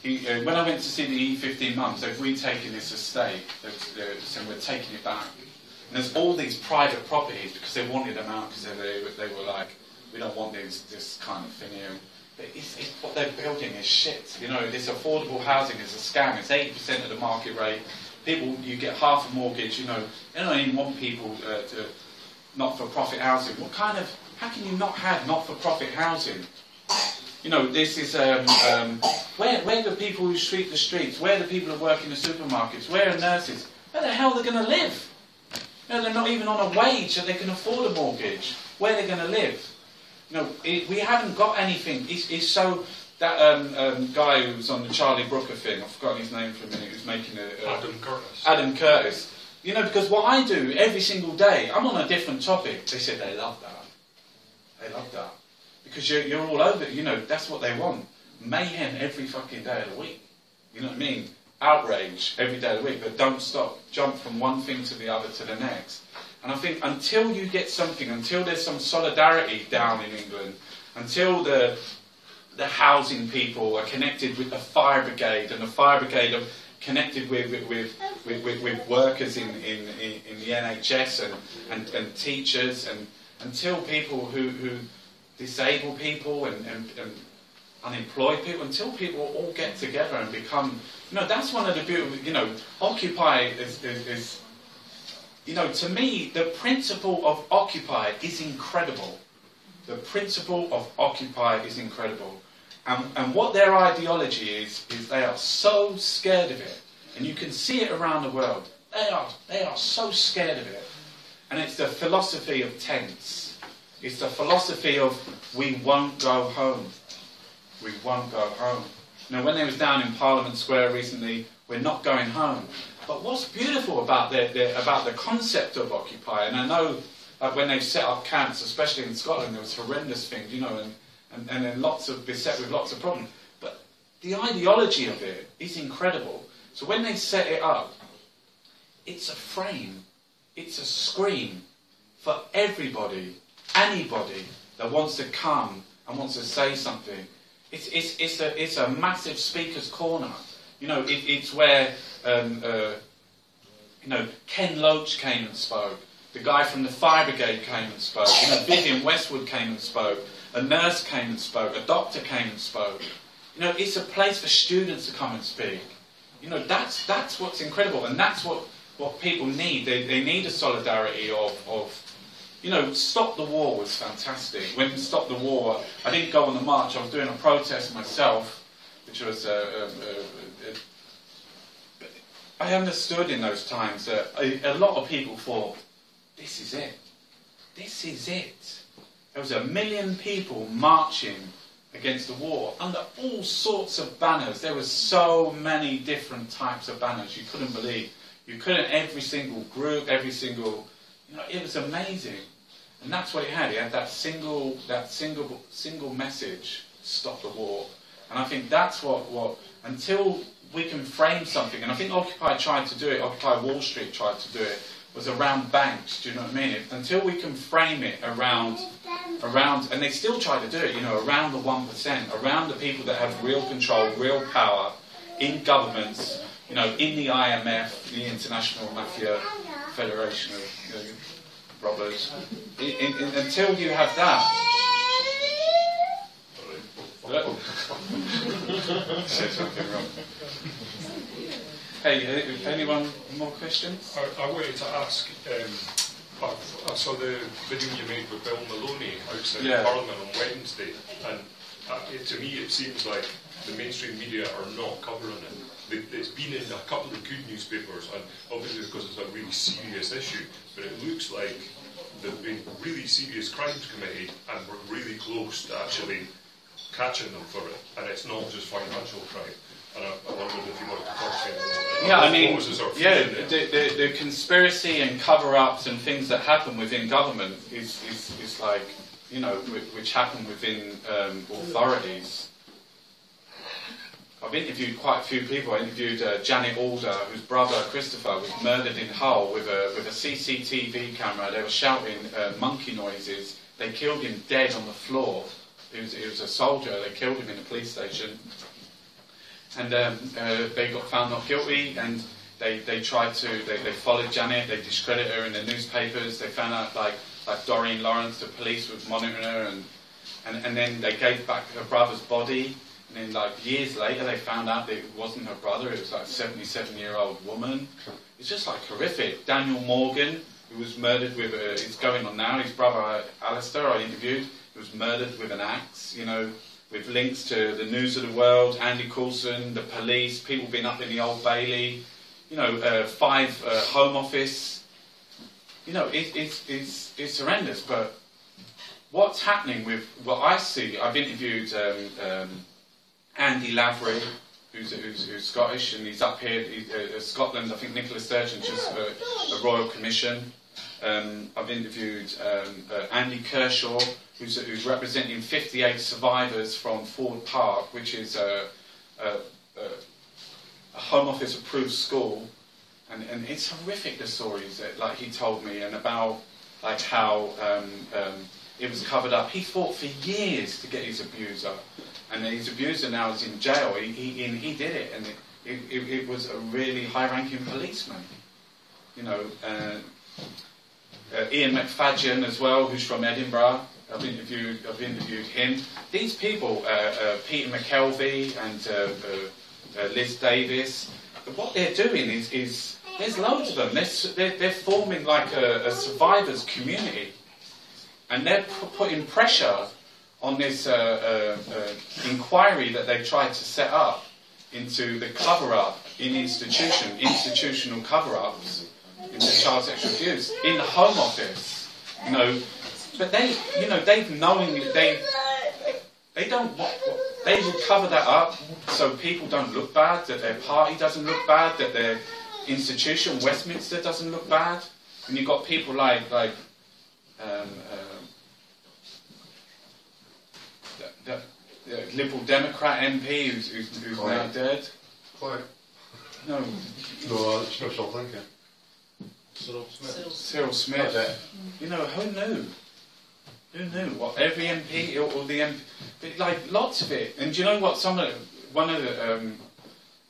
When I went to see the E15 mums, they've retaken this estate. They're saying we're taking it back. And there's all these private properties because they wanted them out because they were like, we don't want this kind of thing here. But what they're building is shit. You know, this affordable housing is a scam. It's 80% of the market rate. People, you get half a mortgage. You know, they don't even want people to not-for-profit housing. How can you not have not-for-profit housing? You know, this is where are the people who sweep the streets? Where are the people who work in the supermarkets? Where are nurses? Where the hell are they going to live? You know, they're not even on a wage that they can afford a mortgage. Where are they going to live? You know, we haven't got anything. It's so that guy who was on the Charlie Brooker thing. I've forgotten his name for a minute. Who's making Adam Curtis. Adam Curtis. You know, because what I do every single day, I'm on a different topic. They said they love that. They love that. Because you're all over it, you know, that's what they want. Mayhem every fucking day of the week. You know what I mean? Outrage every day of the week, but don't stop. Jump from one thing to the other to the next. And I think until you get something, until there's some solidarity down in England, until the housing people are connected with the fire brigade, and the fire brigade are connected with workers in the NHS and teachers, and until people who disabled people and unemployed people, until people all get together and become, you know, that's one of the beautiful, you know, Occupy is you know, to me, the principle of Occupy is incredible. The principle of Occupy is incredible. And what their ideology is they are so scared of it. And you can see it around the world. They are so scared of it. And it's the philosophy of tents. It's the philosophy of we won't go home. We won't go home. Now, when they was down in Parliament Square recently, we're not going home. But what's beautiful about the concept of Occupy, and I know like when they've set up camps, especially in Scotland, there was horrendous things, you know, and then beset with lots of problems. But the ideology of it is incredible. So when they set it up, it's a frame, it's a screen for everybody, anybody that wants to come and wants to say something. It's a massive speaker's corner. You know, it's where you know, Ken Loach came and spoke. The guy from the fire brigade came and spoke. You know, Vivian Westwood came and spoke. A nurse came and spoke. A doctor came and spoke. You know, it's a place for students to come and speak. You know, that's what's incredible, and that's what people need. They need a solidarity of you know, Stop the War was fantastic. When Stop the War, I didn't go on the march. I was doing a protest myself, which was I understood in those times that a lot of people thought, this is it. This is it. There was 1 million people marching against the war under all sorts of banners. There were so many different types of banners you couldn't believe. You couldn't, every single group, every single, you know, it was amazing. And that's what it had. It had that single message, stop the war. And I think that's what until we can frame something, and I think Occupy tried to do it, Occupy Wall Street tried to do it, was around banks, do you know what I mean? Until we can frame it around, and they still try to do it, you know, around the 1%, around the people that have real control, real power in governments, you know, in the IMF, the International Mafia Federation of robbers. Until you have that. Said something wrong. Hey, anyone more questions? I wanted to ask, I saw the video you made with Bill Maloney outside Parliament on Wednesday, and to me it seems like the mainstream media are not covering it. It's been in a couple of good newspapers, and obviously because it's a really serious issue, but it looks like there's been really serious crimes committed, and we're really close to actually catching them for it, and it's not just financial crime. And I wondered if you wanted to talk to me a little bit. Yeah, I mean, the conspiracy and cover-ups and things that happen within government is like, you know, which happen within authorities. I've interviewed quite a few people. I interviewed Janet Alder, whose brother Christopher was murdered in Hull with a CCTV camera. They were shouting monkey noises. They killed him dead on the floor. He was a soldier. They killed him in a police station. And they got found not guilty, and they followed Janet, they discredited her in the newspapers. They found out like Doreen Lawrence, the police was monitoring her, and then they gave back her brother's body, and then like years later they found out that it wasn't her brother, it was like a 77-year-old woman. It's just like horrific. Daniel Morgan, who was murdered with it's going on now, his brother Alistair, I interviewed, he was murdered with an axe, you know, with links to the News of the World, Andy Coulson, the police, people being up in the Old Bailey, you know, 5 Home Office. You know, it's horrendous. But what's happening with what I see? I've interviewed Andy Lavery, who's Scottish, and he's up here, Scotland. I think Nicola Sturgeon's just a Royal Commission. I've interviewed Andy Kershaw, who's representing 58 survivors from Ford Park, which is a Home Office approved school, and it's horrific, the stories that like he told me, and about like how it was covered up. He fought for years to get his abuser, and his abuser now is in jail. He did it, and it was a really high-ranking policeman, you know. Ian McFadden as well, who's from Edinburgh. I've interviewed him. These people, Peter McKelvey and Liz Davis, what they're doing is there's loads of them. They're forming like a survivors community, and they're putting pressure on this inquiry that they tried to set up into the cover-up in institutional cover-ups into child sexual abuse in the Home Office, you know. But they will cover that up so people don't look bad, that their party doesn't look bad, that their institution, Westminster, doesn't look bad. And you've got people like the Liberal Democrat MP who's now dead. Quiet. No, it's not South Lincoln. Cyril Smith. You know, who knew? Who knew? What, every MP or the MP, but like lots of it. And do you know what? One of the,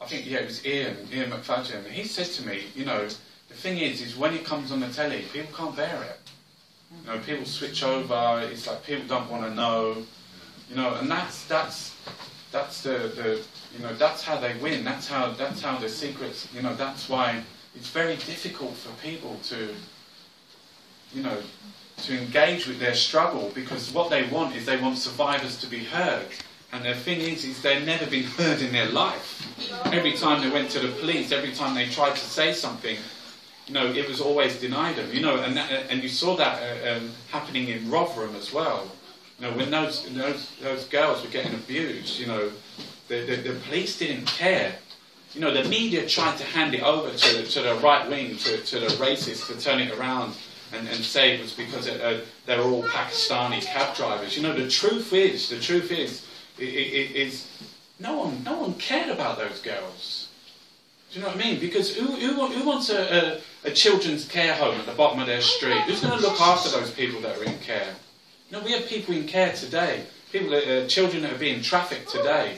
I think it was Ian McFadden. He said to me, you know, the thing is when it comes on the telly, people can't bear it. You know, people switch over. It's like people don't want to know. You know, and that's the you know, that's how they win. That's how the secrets. You know, that's why it's very difficult for people to, you know, to engage with their struggle, because what they want is they want survivors to be heard. And the thing is they've never been heard in their life. Every time they went to the police, every time they tried to say something, you know, it was always denied them. You know, and you saw that happening in Rotherham as well. You know, when those girls were getting abused, you know, the police didn't care. You know, the media tried to hand it over to the right wing, to the racists, to turn it around and say it was because they were all Pakistani cab drivers. You know, the truth is, no one cared about those girls. Do you know what I mean? Because who wants a children's care home at the bottom of their street? Who's going to look after those people that are in care? You know, we have people in care today. Children that are being trafficked today.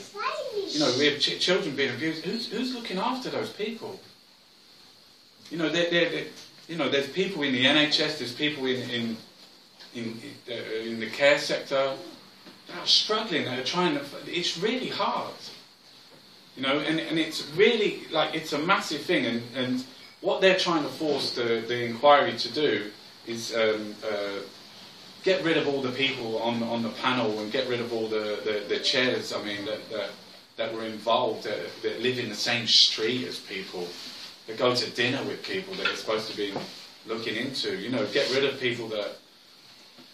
You know, we have children being abused. Who's looking after those people? You know, you know, there's people in the NHS, there's people in the care sector that are struggling, that are trying to. It's really hard, you know, and it's really like it's a massive thing, and what they're trying to force the inquiry to do is get rid of all the people on the panel and get rid of all the chairs. I mean that were involved, that live in the same street as people, that go to dinner with people that are supposed to be looking into. You know, get rid of people that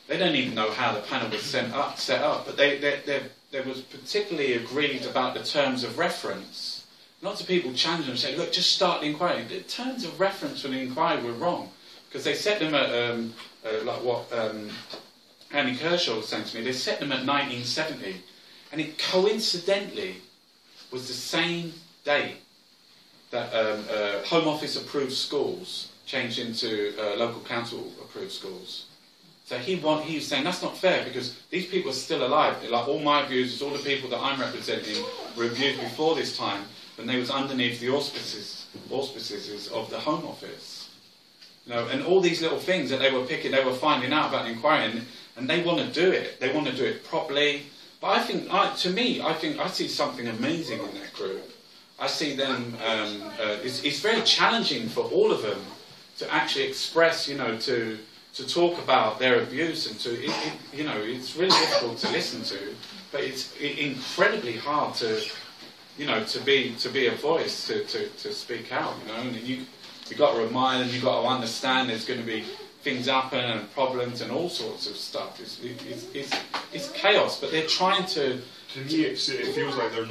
they don't even know how the panel was set up, but there was particularly agreed about the terms of reference. Lots of people challenged them and said, look, just start the inquiry. The terms of reference for the inquiry were wrong, because they set them at, like what Andy Kershaw was saying to me, they set them at 1970, and it coincidentally was the same day that Home Office approved schools changed into local council approved schools. So he was saying that's not fair, because these people are still alive. Like all my abusers, all the people that I'm representing were abused before this time, when they was underneath the auspices of the Home Office. You know, and all these little things that they were finding out about the inquiry, and they want to do it. They want to do it properly. But I think I see something amazing in that group. I see them. It's very challenging for all of them to actually express, you know, to talk about their abuse, and you know, it's really difficult to listen to, but it's incredibly hard to, you know, to be a voice, to speak out, you know. And you got to remind them, you got to understand there's going to be things happen and problems and all sorts of stuff. It's chaos, but they're trying to. To me, it feels like they're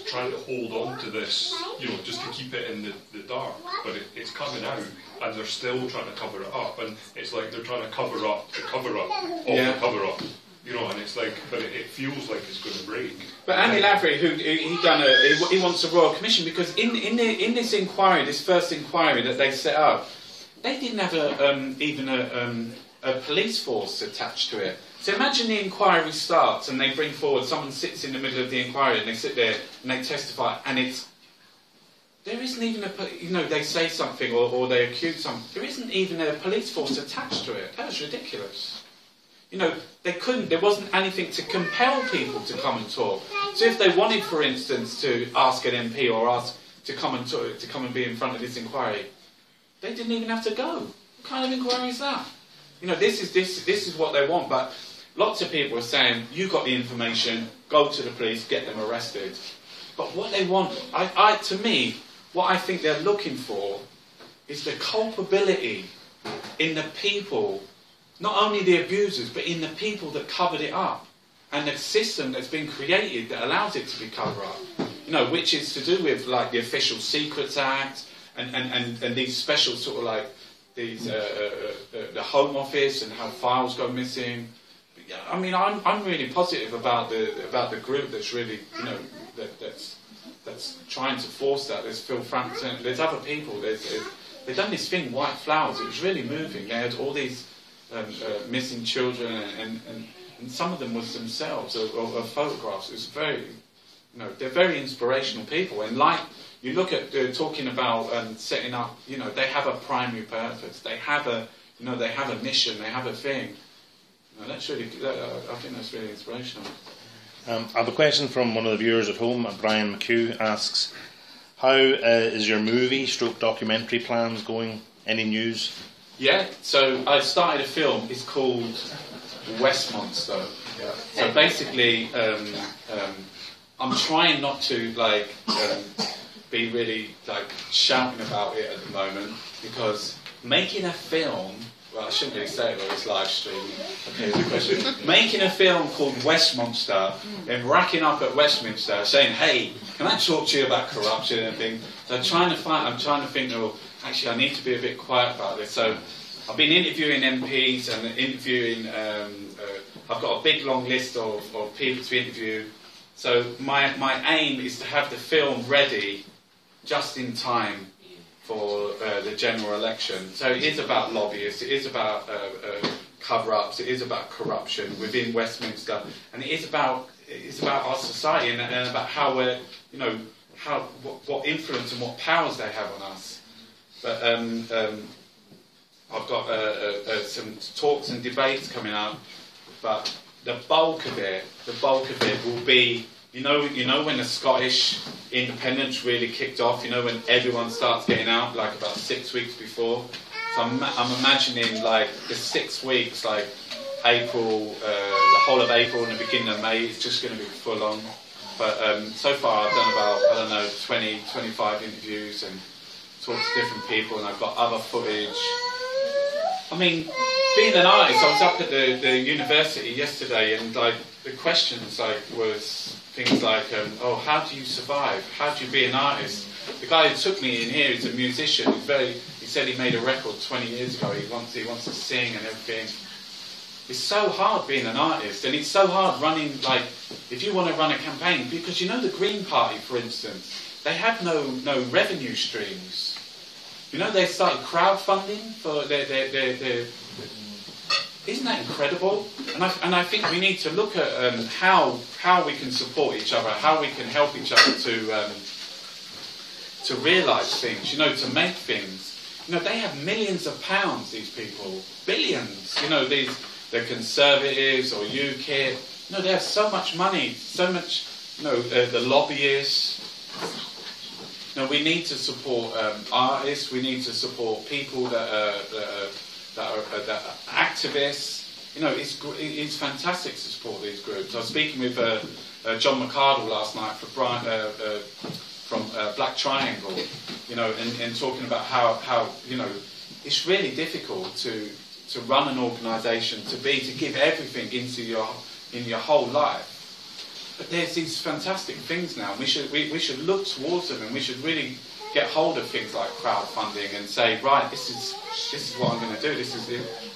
trying to hold on to this, you know, just to keep it in the dark. But it's coming out, and they're still trying to cover it up. And it's like they're trying to cover up the cover-up of the cover-up. You know, and it's like, but it feels like it's going to break. But Andy Lavery, he wants a royal commission, because in this inquiry, this first inquiry that they set up, they didn't have even a police force attached to it. So imagine the inquiry starts and they bring forward, someone sits in the middle of the inquiry and they sit there and they testify, and there isn't even you know, they say something or they accuse something, there isn't even a police force attached to it. That's ridiculous. You know, there wasn't anything to compel people to come and talk. So if they wanted, for instance, to ask an MP or ask to come and be in front of this inquiry, they didn't even have to go. What kind of inquiry is that? You know, this is what they want, but lots of people are saying, you got the information, go to the police, get them arrested. But what they want, to me, what I think they're looking for is the culpability in the people, not only the abusers, but in the people that covered it up, and the system that's been created that allows it to be covered up. You know, which is to do with like the Official Secrets Act and these special sort of like these the Home Office and how files go missing. But yeah, I mean, I'm really positive about the group that's really, you know, that's trying to force that. There's Phil Frampton, there's other people. They've done this thing, White Flowers. It was really moving. They had all these missing children, and some of them was themselves or photographs. It was very, you know, they're very inspirational people. And like you look at talking about setting up, you know, they have a primary purpose. They have a, you know, they have a mission. They have a thing. You know, that's really, I think that's really inspirational. I have a question from one of the viewers at home. Brian McHugh asks, how is your movie / documentary plans going? Any news? Yeah, so I've started a film. It's called Westmonster. Yeah. So basically, I'm trying not to like be really like shouting about it at the moment, because making a film. Well, I shouldn't really say it, but it's live streaming. Okay, the question. Making a film called Westmonster, then racking up at Westminster, saying, "Hey, can I talk to you about corruption and things?" So I'm trying to think. Oh, actually, I need to be a bit quiet about this. So I've been interviewing MPs and interviewing. I've got a big long list of people to interview. So my aim is to have the film ready just in time for the general election. So it is about lobbyists, it is about cover-ups, it is about corruption within Westminster, and it is about our society and about how we're, you know, what influence and what powers they have on us. But I've got some talks and debates coming up, but the bulk of it will be, you know when the Scottish independence really kicked off, you know, when everyone starts getting out, like about 6 weeks before. So I'm imagining like the 6 weeks, like April, the whole of April and the beginning of May, it's just going to be full on. But so far I've done about, I don't know, 20, 25 interviews and talked to different people, and I've got other footage. I mean, being an artist, I was up at the university yesterday, and like the questions was things like, oh, how do you survive? How do you be an artist? The guy who took me in here is a musician. He said he made a record 20 years ago. He wants to sing and everything. It's so hard being an artist, and it's so hard running, like, if you want to run a campaign, because you know the Green Party, for instance, they have no revenue streams. You know, they started crowdfunding for their isn't that incredible? And I think we need to look at how we can support each other, how we can help each other to realise things, you know, to make things. You know, they have millions of pounds, these people, billions. You know, the Conservatives or UKIP. You know, they have so much money, so much. You know, the lobbyists. You know, we need to support artists. We need to support people that are activists. You know, it's fantastic to support these groups. I was speaking with John McCardle last night from Black Triangle, you know, and talking about how you know, it's really difficult to run an organisation, to give everything in your whole life. But there's these fantastic things now. We should look towards them, and we should really get hold of things like crowdfunding and say, right, this is what I'm going to do.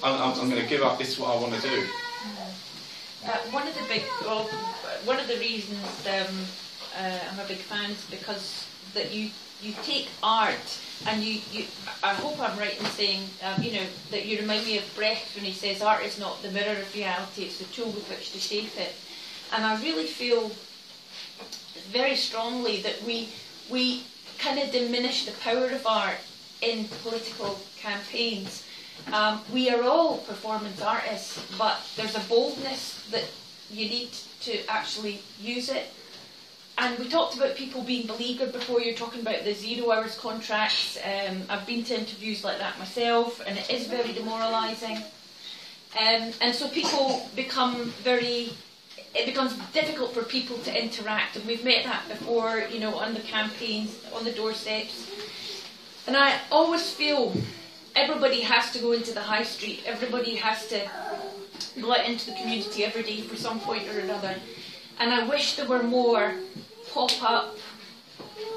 I'm going to give up. This is what I want to do. One of the reasons I'm a big fan is because that you take art, and I hope I'm right in saying you know, that you remind me of Brecht when he says art is not the mirror of reality, it's the tool with which to shape it. And I really feel very strongly that we kind of diminish the power of art in political campaigns. We are all performance artists, but there's a boldness that you need to actually use it. And we talked about people being beleaguered before. You're talking about the 0 hours contracts. I've been to interviews like that myself, and it is very demoralising. And so people it becomes difficult for people to interact, and we've met that before, you know, on the campaigns, on the doorsteps. And I always feel everybody has to go into the high street, everybody has to go out into the community every day for some point or another. And I wish there were more pop-up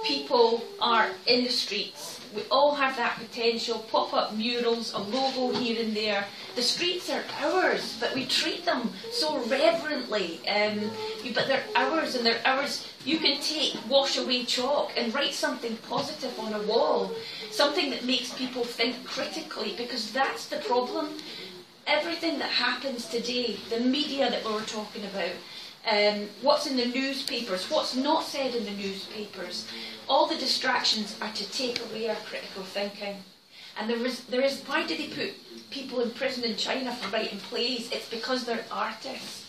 people art in the streets. We all have that potential. Pop-up murals, a logo here and there. The streets are ours, but we treat them so reverently. But they're ours, and they're ours. You can wash away chalk and write something positive on a wall. Something that makes people think critically, because that's the problem. Everything that happens today, the media that we were talking about, what's in the newspapers, what's not said in the newspapers, all the distractions are to take away our critical thinking. And there is why did they put people in prison in China for writing plays? It's because they're artists.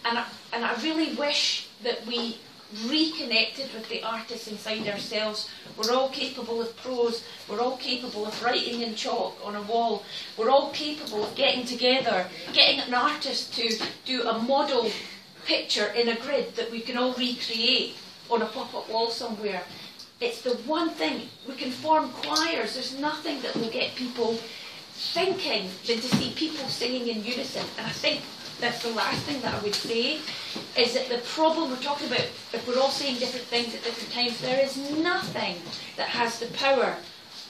And I really wish that we reconnected with the artists inside ourselves. We're all capable of prose, we're all capable of writing in chalk on a wall, we're all capable of getting together, getting an artist to do a model picture in a grid that we can all recreate on a pop-up wall somewhere. It's the one thing. We can form choirs. There's nothing that will get people thinking than to see people singing in unison. And I think that's the last thing that I would say, is that the problem we're talking about, if we're all saying different things at different times, there is nothing that has the power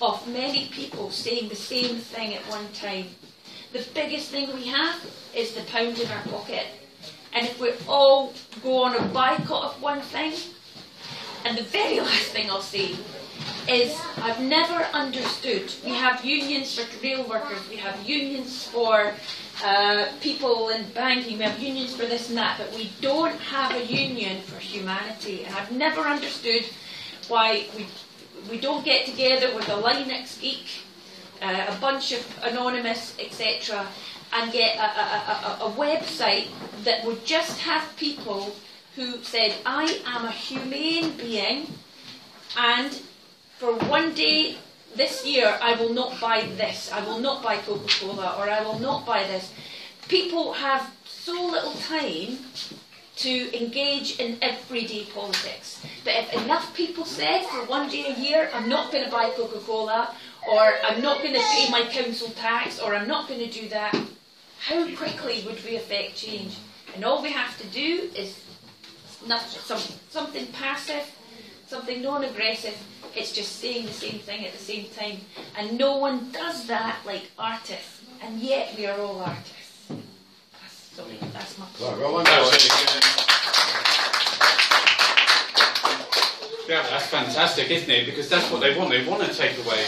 of many people saying the same thing at one time. The biggest thing we have is the pound in our pocket. And if we all go on a boycott of one thing, and the very last thing I'll say is I've never understood, we have unions for rail workers, we have unions for people in banking, we have unions for this and that, but we don't have a union for humanity. And I've never understood why we don't get together with a Linux geek a bunch of anonymous, etc., and get a website that would just have people who said, I am a humane being, and for one day this year I will not buy this, I will not buy Coca-Cola, or I will not buy this. People have so little time to engage in everyday politics. But if enough people said for one day a year, I'm not going to buy Coca-Cola, or I'm not going to pay my council tax, or I'm not going to do that, how quickly would we affect change? And all we have to do is something passive, something non-aggressive. It's just saying the same thing at the same time. And no one does that like artists. And yet we are all artists. That's my point. Yeah, that's fantastic, isn't it? Because that's what they want. They want to take away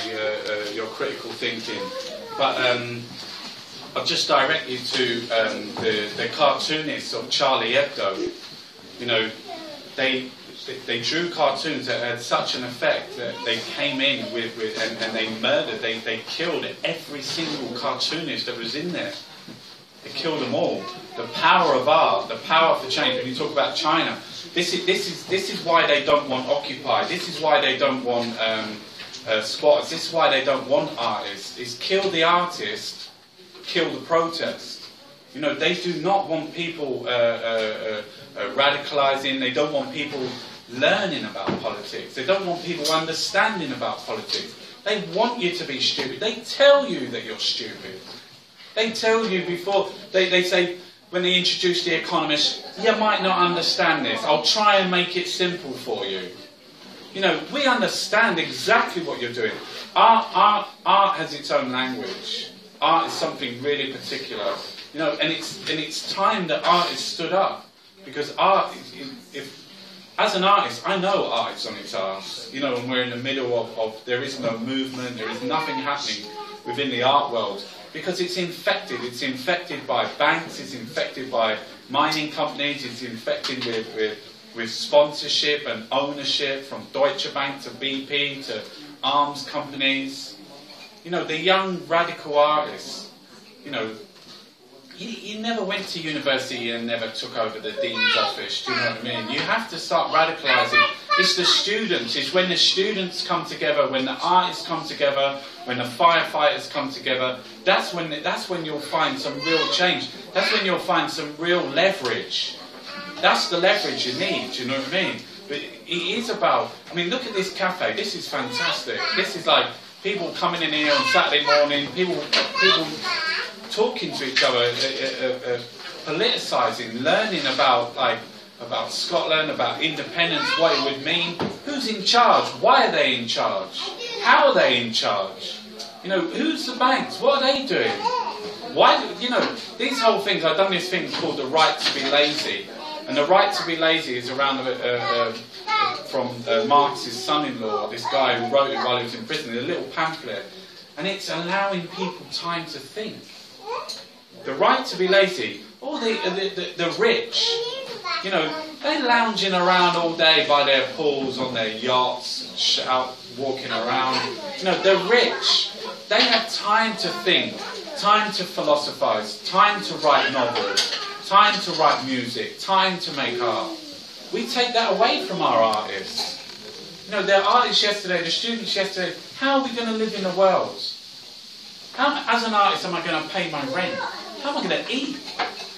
your critical thinking. But I'll just direct you to the cartoonists of Charlie Hebdo. You know, they drew cartoons that had such an effect that they came in and they murdered, they killed every single cartoonist that was in there. They killed them all. The power of art, the power for change. When you talk about China, this is why they don't want Occupy. This is why they don't want squatters. This is why they don't want artists. Is kill the artist, kill the protest. You know, they do not want people radicalising. They don't want people learning about politics. They don't want people understanding about politics. They want you to be stupid. They tell you that you're stupid. They tell you before, they say, when they introduce The Economist, you might not understand this. I'll try and make it simple for you. You know, we understand exactly what you're doing. Art has its own language. Art is something really particular. You know, and it's time that art is stood up. Because art, as an artist, I know art is on its arse. You know, and we're in the middle of there is no movement, there is nothing happening within the art world. Because it's infected. It's infected by banks, it's infected by mining companies, it's infected with sponsorship and ownership, from Deutsche Bank to BP to arms companies. You know, the young radical artists, you know, you never went to university and never took over the dean's office, do you know what I mean? You have to start radicalising. It's the students, it's when the students come together, when the artists come together, when the firefighters come together, that's when you'll find some real change. That's when you'll find some real leverage. That's the leverage you need, do you know what I mean? But it is about, I mean, look at this cafe, this is fantastic. This is like people coming in here on Saturday morning, people talking to each other, politicising, learning about Scotland, about independence, what it would mean. Who's in charge? Why are they in charge? How are they in charge? You know, who's the banks? What are they doing? Why? You know, these whole things. I've done this thing called the right to be lazy, and the right to be lazy is around from Marx's son-in-law, this guy who wrote it while he was in prison. A little pamphlet, and it's allowing people time to think. The right to be lazy. All the rich, you know, they're lounging around all day by their pools, on their yachts, out walking around. You know, the rich, they have time to think, time to philosophise, time to write novels, time to write music, time to make art. We take that away from our artists. You know, the artists yesterday, the students yesterday, how are we going to live in the world? How, as an artist, am I going to pay my rent? How am I going to eat?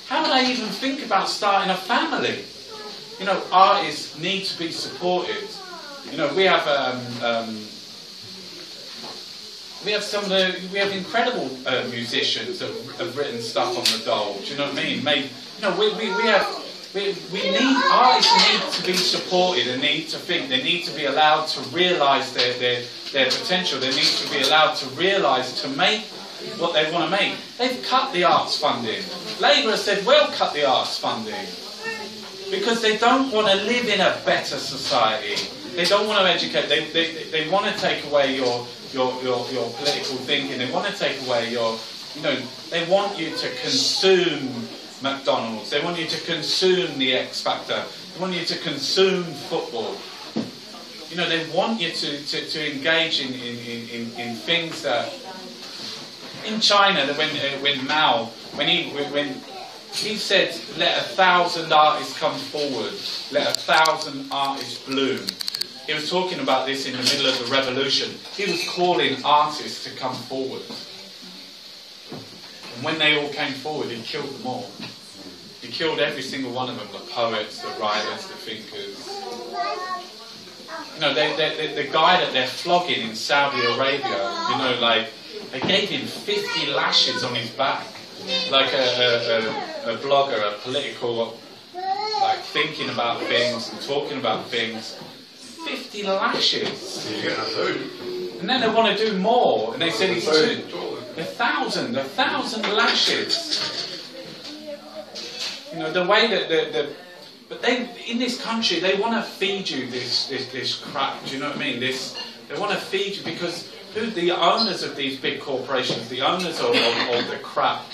How would I even think about starting a family? You know, artists need to be supported. You know, we have incredible musicians that have written stuff on the dole. Do you know what I mean? We need, artists need to be supported and need to think. They need to be allowed to realise their potential. They need to be allowed to realise, to make what they want to make. They've cut the arts funding. Labour has said, we'll cut the arts funding. Because they don't want to live in a better society. They don't want to educate. They want to take away your political thinking. They want to take away your, you know, they want you to consume McDonald's. They want you to consume the X Factor. They want you to consume football. You know, they want you to engage in things that In China, when Mao, when he said, let 1,000 artists come forward, let 1,000 artists bloom. He was talking about this in the middle of the revolution. He was calling artists to come forward. And when they all came forward, he killed them all. He killed every single one of them, the poets, the writers, the thinkers. You know, the guy that they're flogging in Saudi Arabia, you know, like, they gave him 50 lashes on his back. Like a blogger, a political, like thinking about things and talking about things. 50 lashes. And then they want to do more. And they said he's 1,000 lashes. You know, the way that but they, in this country, they want to feed you this crap. Do you know what I mean? They want to feed you because the owners of these big corporations, the owners of the crap,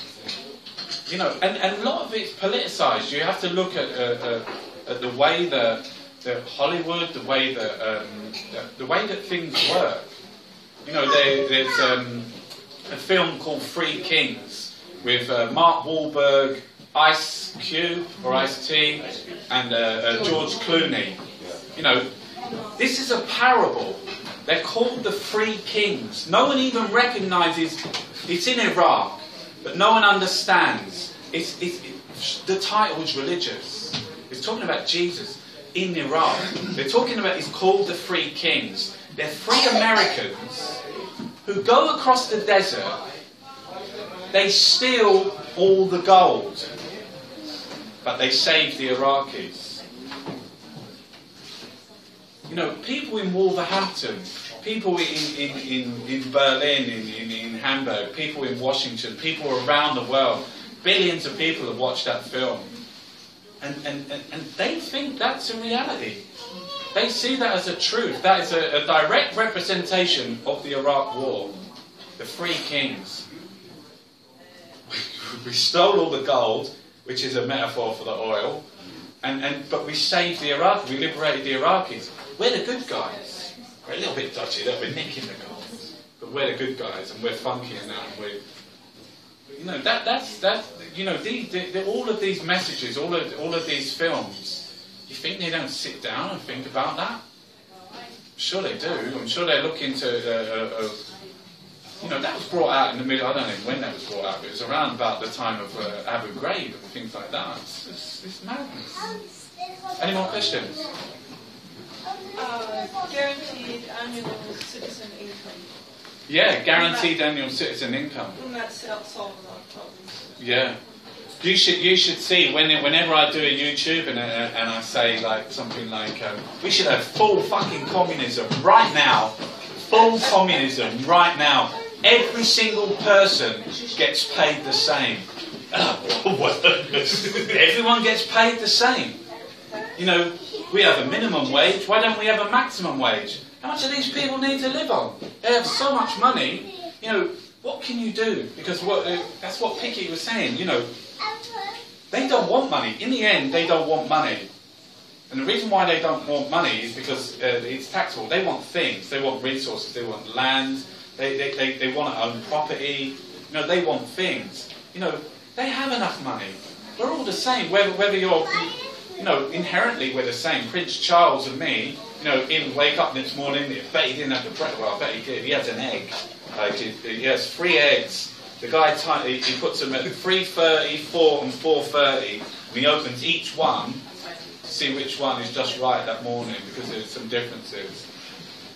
you know, and a lot of it's politicised. You have to look at the way that Hollywood, the way that things work. You know, there's a film called Three Kings with Mark Wahlberg, Ice Cube or Ice T, and George Clooney. You know, this is a parable. They're called the Three Kings. No one even recognises it's in Iraq, but no one understands. The title is religious. It's talking about Jesus in Iraq. They're talking about, it's called the Three Kings. They're three Americans who go across the desert. They steal all the gold, but they save the Iraqis. You know, people in Wolverhampton, people in Berlin, in Hamburg, people in Washington, people around the world, billions of people have watched that film. And they think that's a reality. They see that as a truth. That is a direct representation of the Iraq War. The Three Kings. We stole all the gold, which is a metaphor for the oil, but we saved the Iraqis, we liberated the Iraqis. We're the good guys. We're a little bit dodgy, that we're nicking the gold, but we're the good guys, and we're funkier now. And we're, you know, that's you know, all of these messages, all of these films. You think they don't sit down and think about that? I'm sure they do. I'm sure they look into you know, that was brought out in the middle, I don't know when that was brought out, but it was around about the time of Abu Ghraib and things like that. It's madness. Any more questions? Guaranteed annual citizen income. Yeah, guaranteed annual citizen income. And that solves our problems. Yeah. You should see, whenever I do a YouTube and I say like something like, we should have full fucking communism right now. Full communism right now. Every single person gets paid the same. Everyone gets paid the same. You know, we have a minimum wage. Why don't we have a maximum wage? How much do these people need to live on? They have so much money. You know, what can you do? Because that's what Pickett was saying. You know, they don't want money. In the end, they don't want money. And the reason why they don't want money is because it's taxable. They want things. They want resources. They want land. They want to own property. You know, they want things. You know, they have enough money. We're all the same. Whether you're, you know, inherently we're the same. Prince Charles and me, you know, he'll wake up this morning. I bet he didn't have the bread. Well, I bet he did. He has an egg. He has 3 eggs. The guy he puts them at 3:30, 4 and 4:30. And he opens each one. See which one is just right that morning, because there's some differences.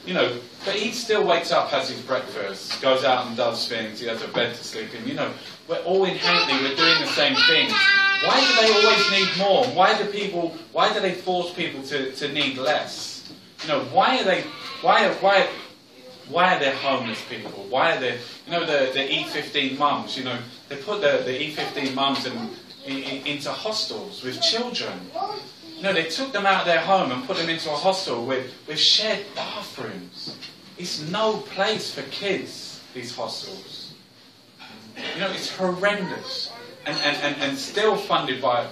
You know, but he still wakes up, has his breakfast, goes out and does things, he has a bed to sleep in. You know, we're all inherently, we're doing the same things. Why do they always need more? Why do they force people to need less? You know, why are they homeless people? Why are they, you know, the E15 mums, you know, they put the E15 mums into hostels with children. You know, they took them out of their home and put them into a hostel with shared bathrooms. It's no place for kids, these hostels. You know, it's horrendous. And still funded by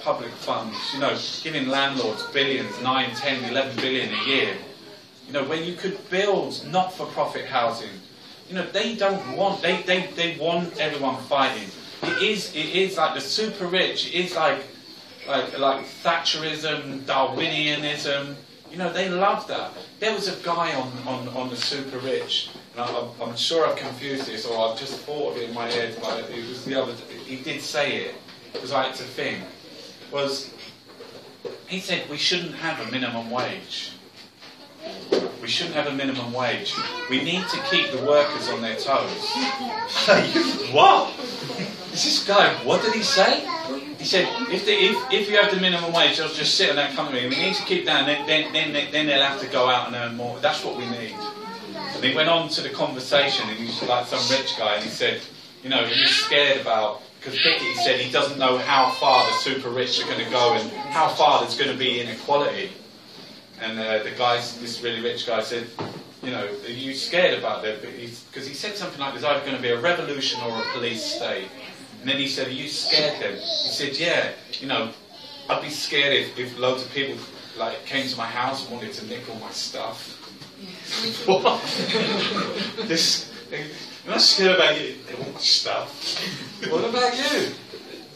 public funds, you know, giving landlords billions, 9, 10, 11 billion a year. You know, where you could build not-for-profit housing. You know, they don't want, they want everyone fighting. It is like the super rich, it is like Thatcherism, Darwinianism. You know, they love that. There was a guy on the super rich, and I'm sure I've confused this, or I've just thought of it in my head, but it was the other, he did say it, because like it's a thing, he said we shouldn't have a minimum wage. We shouldn't have a minimum wage. We need to keep the workers on their toes. What? Is this guy, what did he say? He said, if you have the minimum wage, they'll just sit on that company. We need to keep that, and then they'll have to go out and earn more. That's what we need. And he went on to the conversation, and he was like some rich guy, and he said, you know, he's scared about, because Piketty said he doesn't know how far the super rich are going to go and how far there's going to be inequality. And the guy, this really rich guy, said, you know, are you scared about that? Because he said something like, there's either going to be a revolution or a police state. And then he said, are you scared then? He said, yeah, you know, I'd be scared if loads of people like came to my house and wanted to nick all my stuff. What? You're not scared about you. They want my stuff. What about you? You're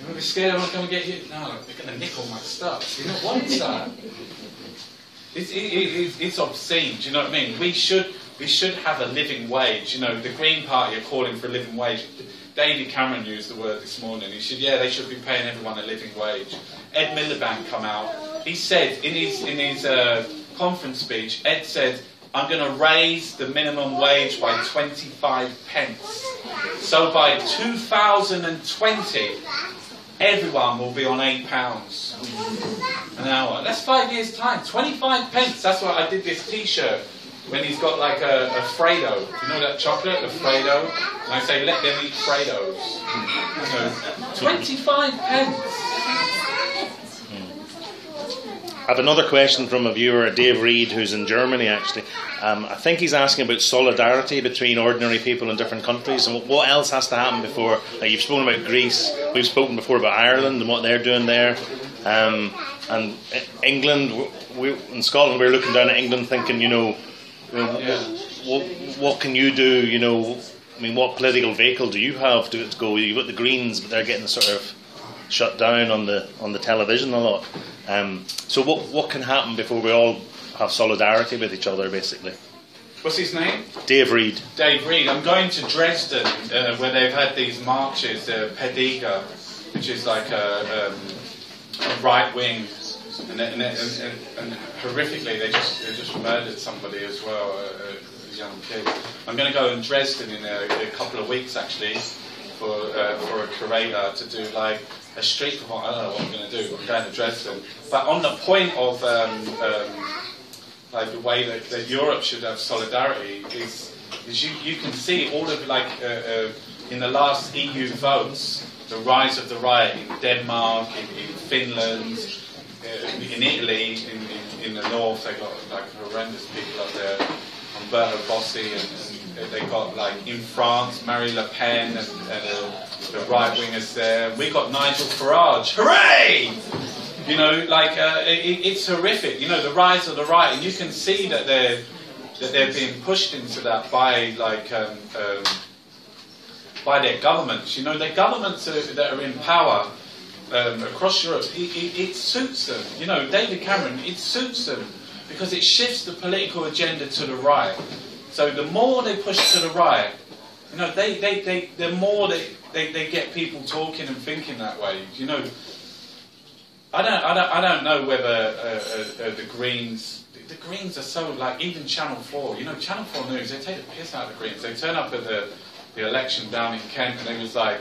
going to be scared I'm not going to get you? No, they're going to nick all my stuff. You don't want that. It's obscene, do you know what I mean? We should have a living wage. You know, the Green Party are calling for a living wage. David Cameron used the word this morning. He said, yeah, they should be paying everyone a living wage. Ed Miliband come out. He said in his conference speech, Ed said, I'm going to raise the minimum wage by 25 pence. So by 2020, everyone will be on £8 an hour. That's 5 years' time. 25 pence. That's why I did this T-shirt when he's got like a Fredo. You know that chocolate, the Fredo? And I say, let them eat Fredos. So, 25 pence. I have another question from a viewer, Dave Reed, who's in Germany actually. I think he's asking about solidarity between ordinary people in different countries and what else has to happen before. Like you've spoken about Greece, we've spoken before about Ireland and what they're doing there. And England, in Scotland, we're looking down at England thinking, what can you do? You know, I mean, what political vehicle do you have to go? You've got the Greens, but they're getting sort of shut down on the television a lot. So what can happen before we all have solidarity with each other, basically? What's his name? Dave Reed. Dave Reed. I'm going to Dresden, where they've had these marches, Pediga, which is like a right wing, and horrifically they just murdered somebody as well, a young kid. I'm going to go in Dresden in a couple of weeks actually for a curator to do like a street performance. I don't know what I'm going to do. I'm going to Dresden, but on the point of like the way that Europe should have solidarity is you can see all of like in the last EU votes, the rise of the right in Denmark, in Finland, in Italy, in the north, they got like horrendous people up there, Umberto Bossi, and they got like in France, Marine Le Pen, and the right wingers there. We got Nigel Farage. Hooray! You know, like it's horrific. You know, the rise of the right, and you can see that they're being pushed into that by like by their governments. You know, their governments that are in power across Europe. It suits them. You know, David Cameron. It suits them because it shifts the political agenda to the right. So the more they push to the right, you know, the more they get people talking and thinking that way. You know. I don't know whether the Greens are so like even Channel 4. You know, Channel 4 News, they take the piss out of the Greens. They turn up at the election down in Kent and they was like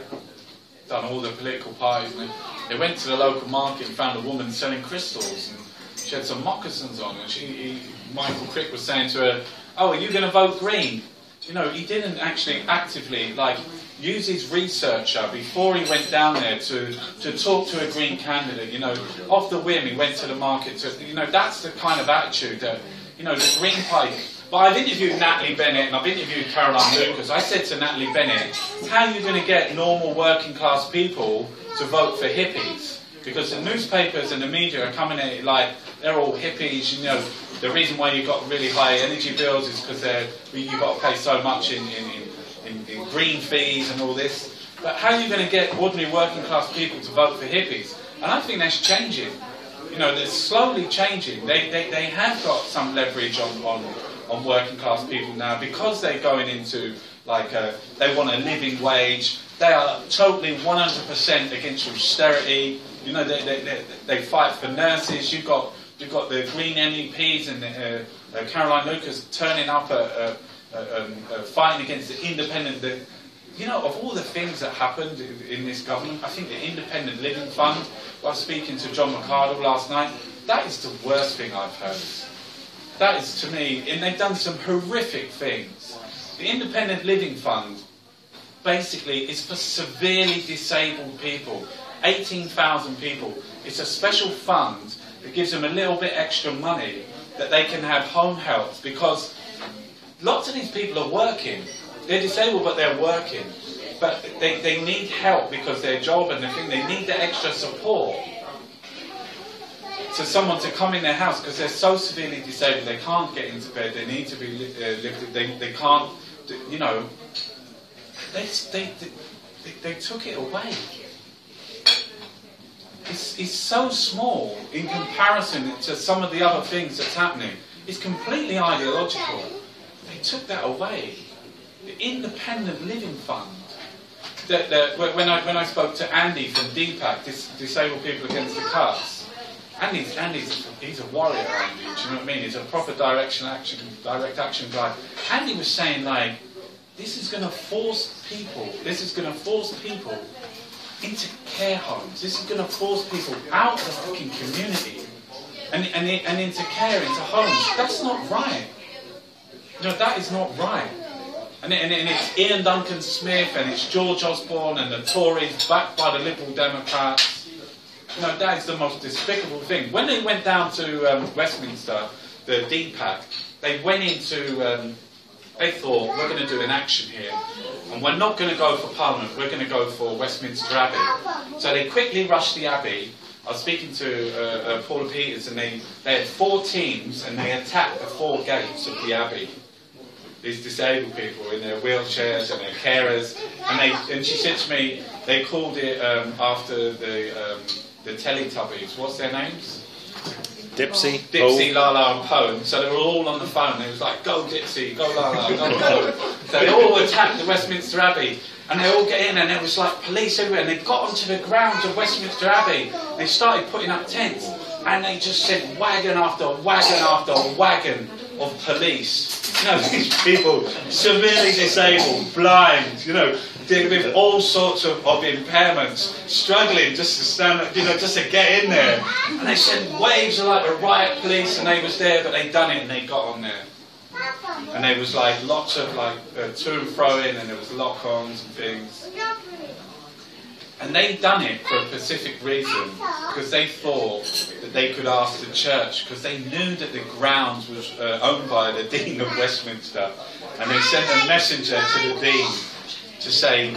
done all the political parties. And they went to the local market and found a woman selling crystals and she had some moccasins on and Michael Crick was saying to her, "Oh, are you going to vote Green?" You know, he didn't actually actively like use his researcher before he went down there to talk to a Green candidate. You know, off the whim he went to the market to, you know, that's the kind of attitude that, you know, the Green Party. But I've interviewed Natalie Bennett and I've interviewed Caroline Lucas. I said to Natalie Bennett, how are you going to get normal working class people to vote for hippies? Because the newspapers and the media are coming at it like they're all hippies. You know, the reason why you've got really high energy bills is because you've got to pay so much in in green fees and all this. But how are you going to get ordinary working class people to vote for hippies? And I think that's changing. You know, they're slowly changing. They have got some leverage on working class people now because they're going into, like, they want a living wage. They are totally 100% against austerity. You know, they fight for nurses. You've got the Green MEPs and Caroline Lucas turning up fighting against the independent. You know, of all the things that happened in this government, I think the Independent Living Fund, I was speaking to John McArdle last night, that is the worst thing I've heard. That is, to me, and they've done some horrific things. The Independent Living Fund, basically, is for severely disabled people. 18,000 people. It's a special fund that gives them a little bit extra money that they can have home help, because lots of these people are working. They're disabled, but they're working. But they need help because their job and the thing, they need the extra support. So someone to come in their house, because they're so severely disabled, they can't get into bed, they need to be lifted, they can't, you know, they took it away. It's so small in comparison to some of the other things that's happening. It's completely ideological. They took that away. The Independent Living Fund. When I spoke to Andy from DPAC, Disabled People Against the Cuts, he's a warrior, Andy, do you know what I mean? He's a proper direct action guy. Andy was saying, like, this is going to force people into care homes. This is going to force people out of the fucking community and into care, into homes. That's not right. No, that is not right. And it's Ian Duncan Smith and it's George Osborne and the Tories backed by the Liberal Democrats. You know, that is the most despicable thing. When they went down to Westminster, the DPAC, they went into, they thought, we're going to do an action here. And we're not going to go for Parliament, we're going to go for Westminster Abbey. So they quickly rushed the Abbey. I was speaking to Paula Peters, and they had 4 teams and they attacked the 4 gates of the Abbey. These disabled people in their wheelchairs and their carers, and she said to me, they called it after the Teletubbies. What's their names? Dipsy, Lala, and Poe. So they were all on the phone. It was like, go Dipsy, go Lala, go Poe. So they all attacked the Westminster Abbey, and they all get in, and there was like police everywhere. And they got onto the grounds of Westminster Abbey. They started putting up tents, and they just sent wagon after wagon after wagon of police. You know, these people, severely disabled, blind, you know, with all sorts of impairments, struggling just to stand up, you know, just to get in there. And they sent waves of like the riot police, and they was there, but they done it and they got on there. And there was like lots of like to and fro in, and there was lock-ons and things. And they done it for a specific reason, because they thought that they could ask the church, because they knew that the grounds was owned by the Dean of Westminster, and they sent a messenger to the Dean to say,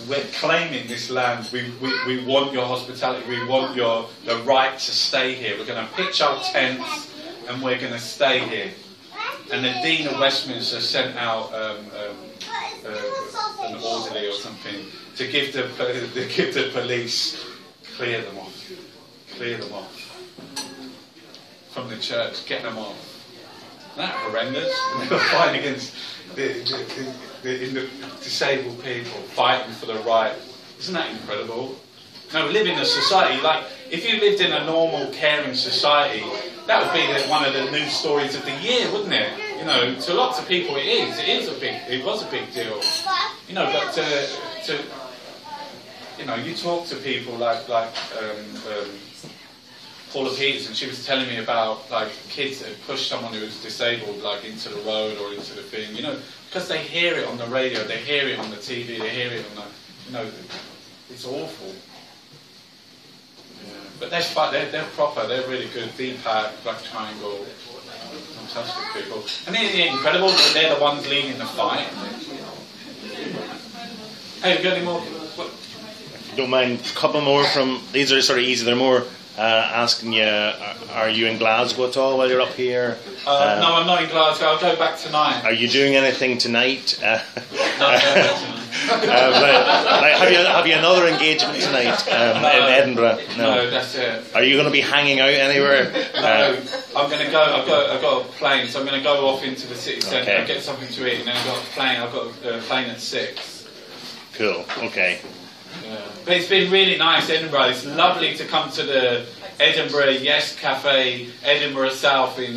we're claiming this land, we want your hospitality, we want the right to stay here, we're going to pitch our tents and we're going to stay here. And the Dean of Westminster sent out an orderly or something to give the police, clear them off from the church, get them off. Isn't that horrendous? They were fighting against the disabled people, fighting for the right. Isn't that incredible? Now, we live in a society, like, if you lived in a normal, caring society, that would be one of the news stories of the year, wouldn't it? You know, to lots of people it was a big deal. You know, but to you know, you talk to people like Paula Peters, and she was telling me about like kids that had pushed someone who was disabled like into the road or into the thing, you know, because they hear it on the radio, they hear it on the TV, they hear it on the, you know, it's awful. Yeah. But they're proper, they're really good. DPAC, Black Triangle, fantastic people. And they're incredible, but they're the ones leading the fight. Hey, have you got any more? Don't mind a couple more from, these are sort of easy, they're more asking you, are you in Glasgow at all while you're up here? No, I'm not in Glasgow. I'll go back tonight. Are you doing anything tonight? No, tonight. Have you another engagement tonight in Edinburgh? No, that's it. Are you going to be hanging out anywhere? No, I'm going to go. I've got a plane, so I'm going to go off into the city centre, Okay. get something to eat, and then I've got a plane. I've got a plane at 6. Cool. Okay. Yeah. But it's been really nice, Edinburgh. It's lovely to come to the Edinburgh YesCafe, Edinburgh South in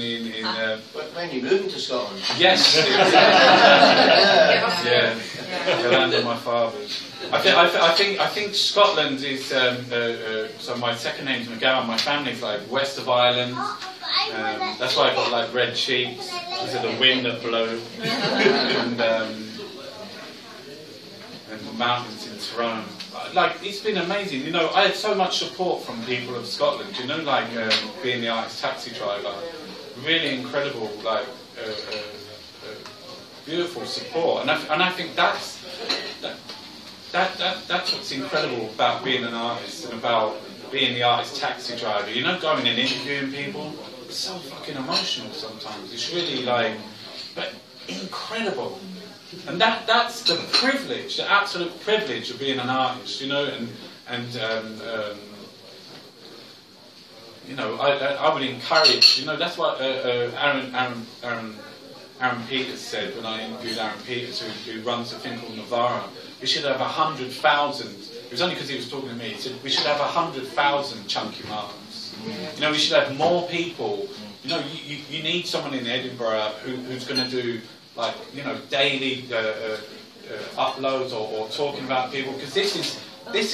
When you moving to Scotland? Yes. Yeah. The land of my fathers. I think Scotland is. So my second name's McGowan. My family's like west of Ireland. That's why I've got like red cheeks because of the wind that blew, and the mountains in Tyrone. Like, it's been amazing. You know, I had so much support from people of Scotland. You know, like being the artist taxi driver, really incredible, like beautiful support. And I think that's what's incredible about being an artist and about being the artist taxi driver. You know, going and interviewing people. It's so fucking emotional sometimes. It's really like, but incredible. And that's the privilege, the absolute privilege of being an artist, you know, and you know, I would encourage, you know, that's what Aaron Peters said when I interviewed Aaron Peters, who runs a thing called Navarra. We should have 100,000. It was only because he was talking to me. He said we should have 100,000 chunky marks. You know, we should have more people. You know, you need someone in Edinburgh who's going to do, like, you know, daily uploads or talking about people, because this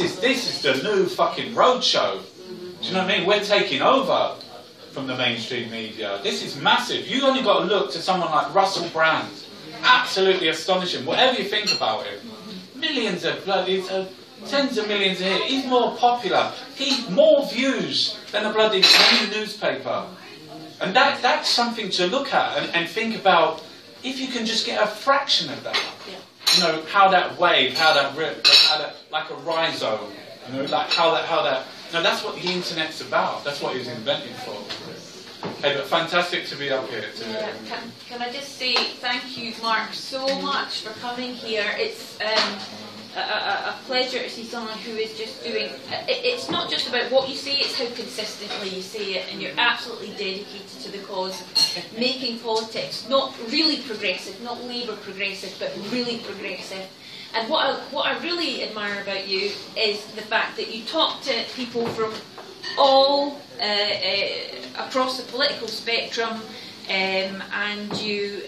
is the new fucking roadshow. Do you know what I mean? We're taking over from the mainstream media. This is massive. You only got to look to someone like Russell Brand. Absolutely astonishing. Whatever you think about him, millions of bloody, tens of millions a hit. He's more popular. He's more views than a bloody any newspaper. And that's something to look at and think about. If you can just get a fraction of that, you know, how that wave, how that rip, how that, like a rhizome, you know, like how that. No, that's what the internet's about. That's what it was invented for. Hey, but fantastic to be up here. Can I just say thank you, Mark, so much for coming here. It's a pleasure to see someone who is just doing. It's not just about what you say; it's how consistently you say it, and you're absolutely dedicated to the cause of making politics not really progressive, not Labour progressive, but really progressive. And what I really admire about you is the fact that you talk to people from all across the political spectrum, and you're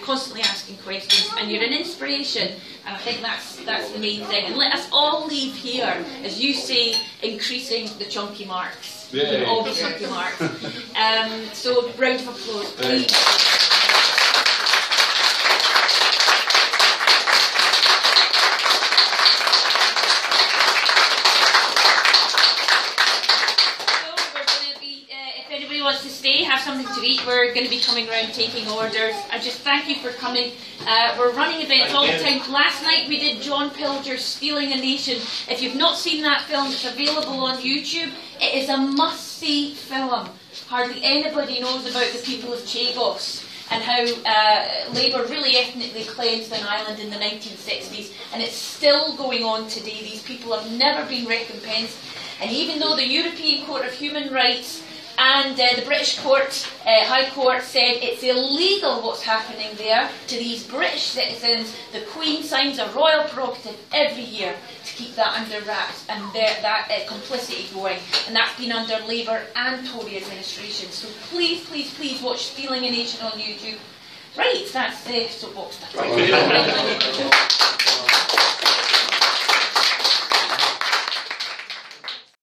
constantly asking questions, and you're an inspiration. And I think that's the main thing. And let us all leave here, as you say, increasing the chunky marks. Yeah. All the chunky marks. So round of applause, please. Wants to stay, have something to eat, we're going to be coming around taking orders. I just thank you for coming. We're running events all the time. Last night we did John Pilger's Stealing a Nation. If you've not seen that film, it's available on YouTube. It is a must-see film. Hardly anybody knows about the people of Chagos and how Labour really ethnically cleansed an island in the 1960s, and it's still going on today. These people have never been recompensed, and even though the European Court of Human Rights and the British High Court said it's illegal what's happening there to these British citizens, the Queen signs a royal prerogative every year to keep that under wraps and that complicity going. And that's been under Labour and Tory administration. So please, please, please watch Stealing a Nation on YouTube. Right, that's the soapbox.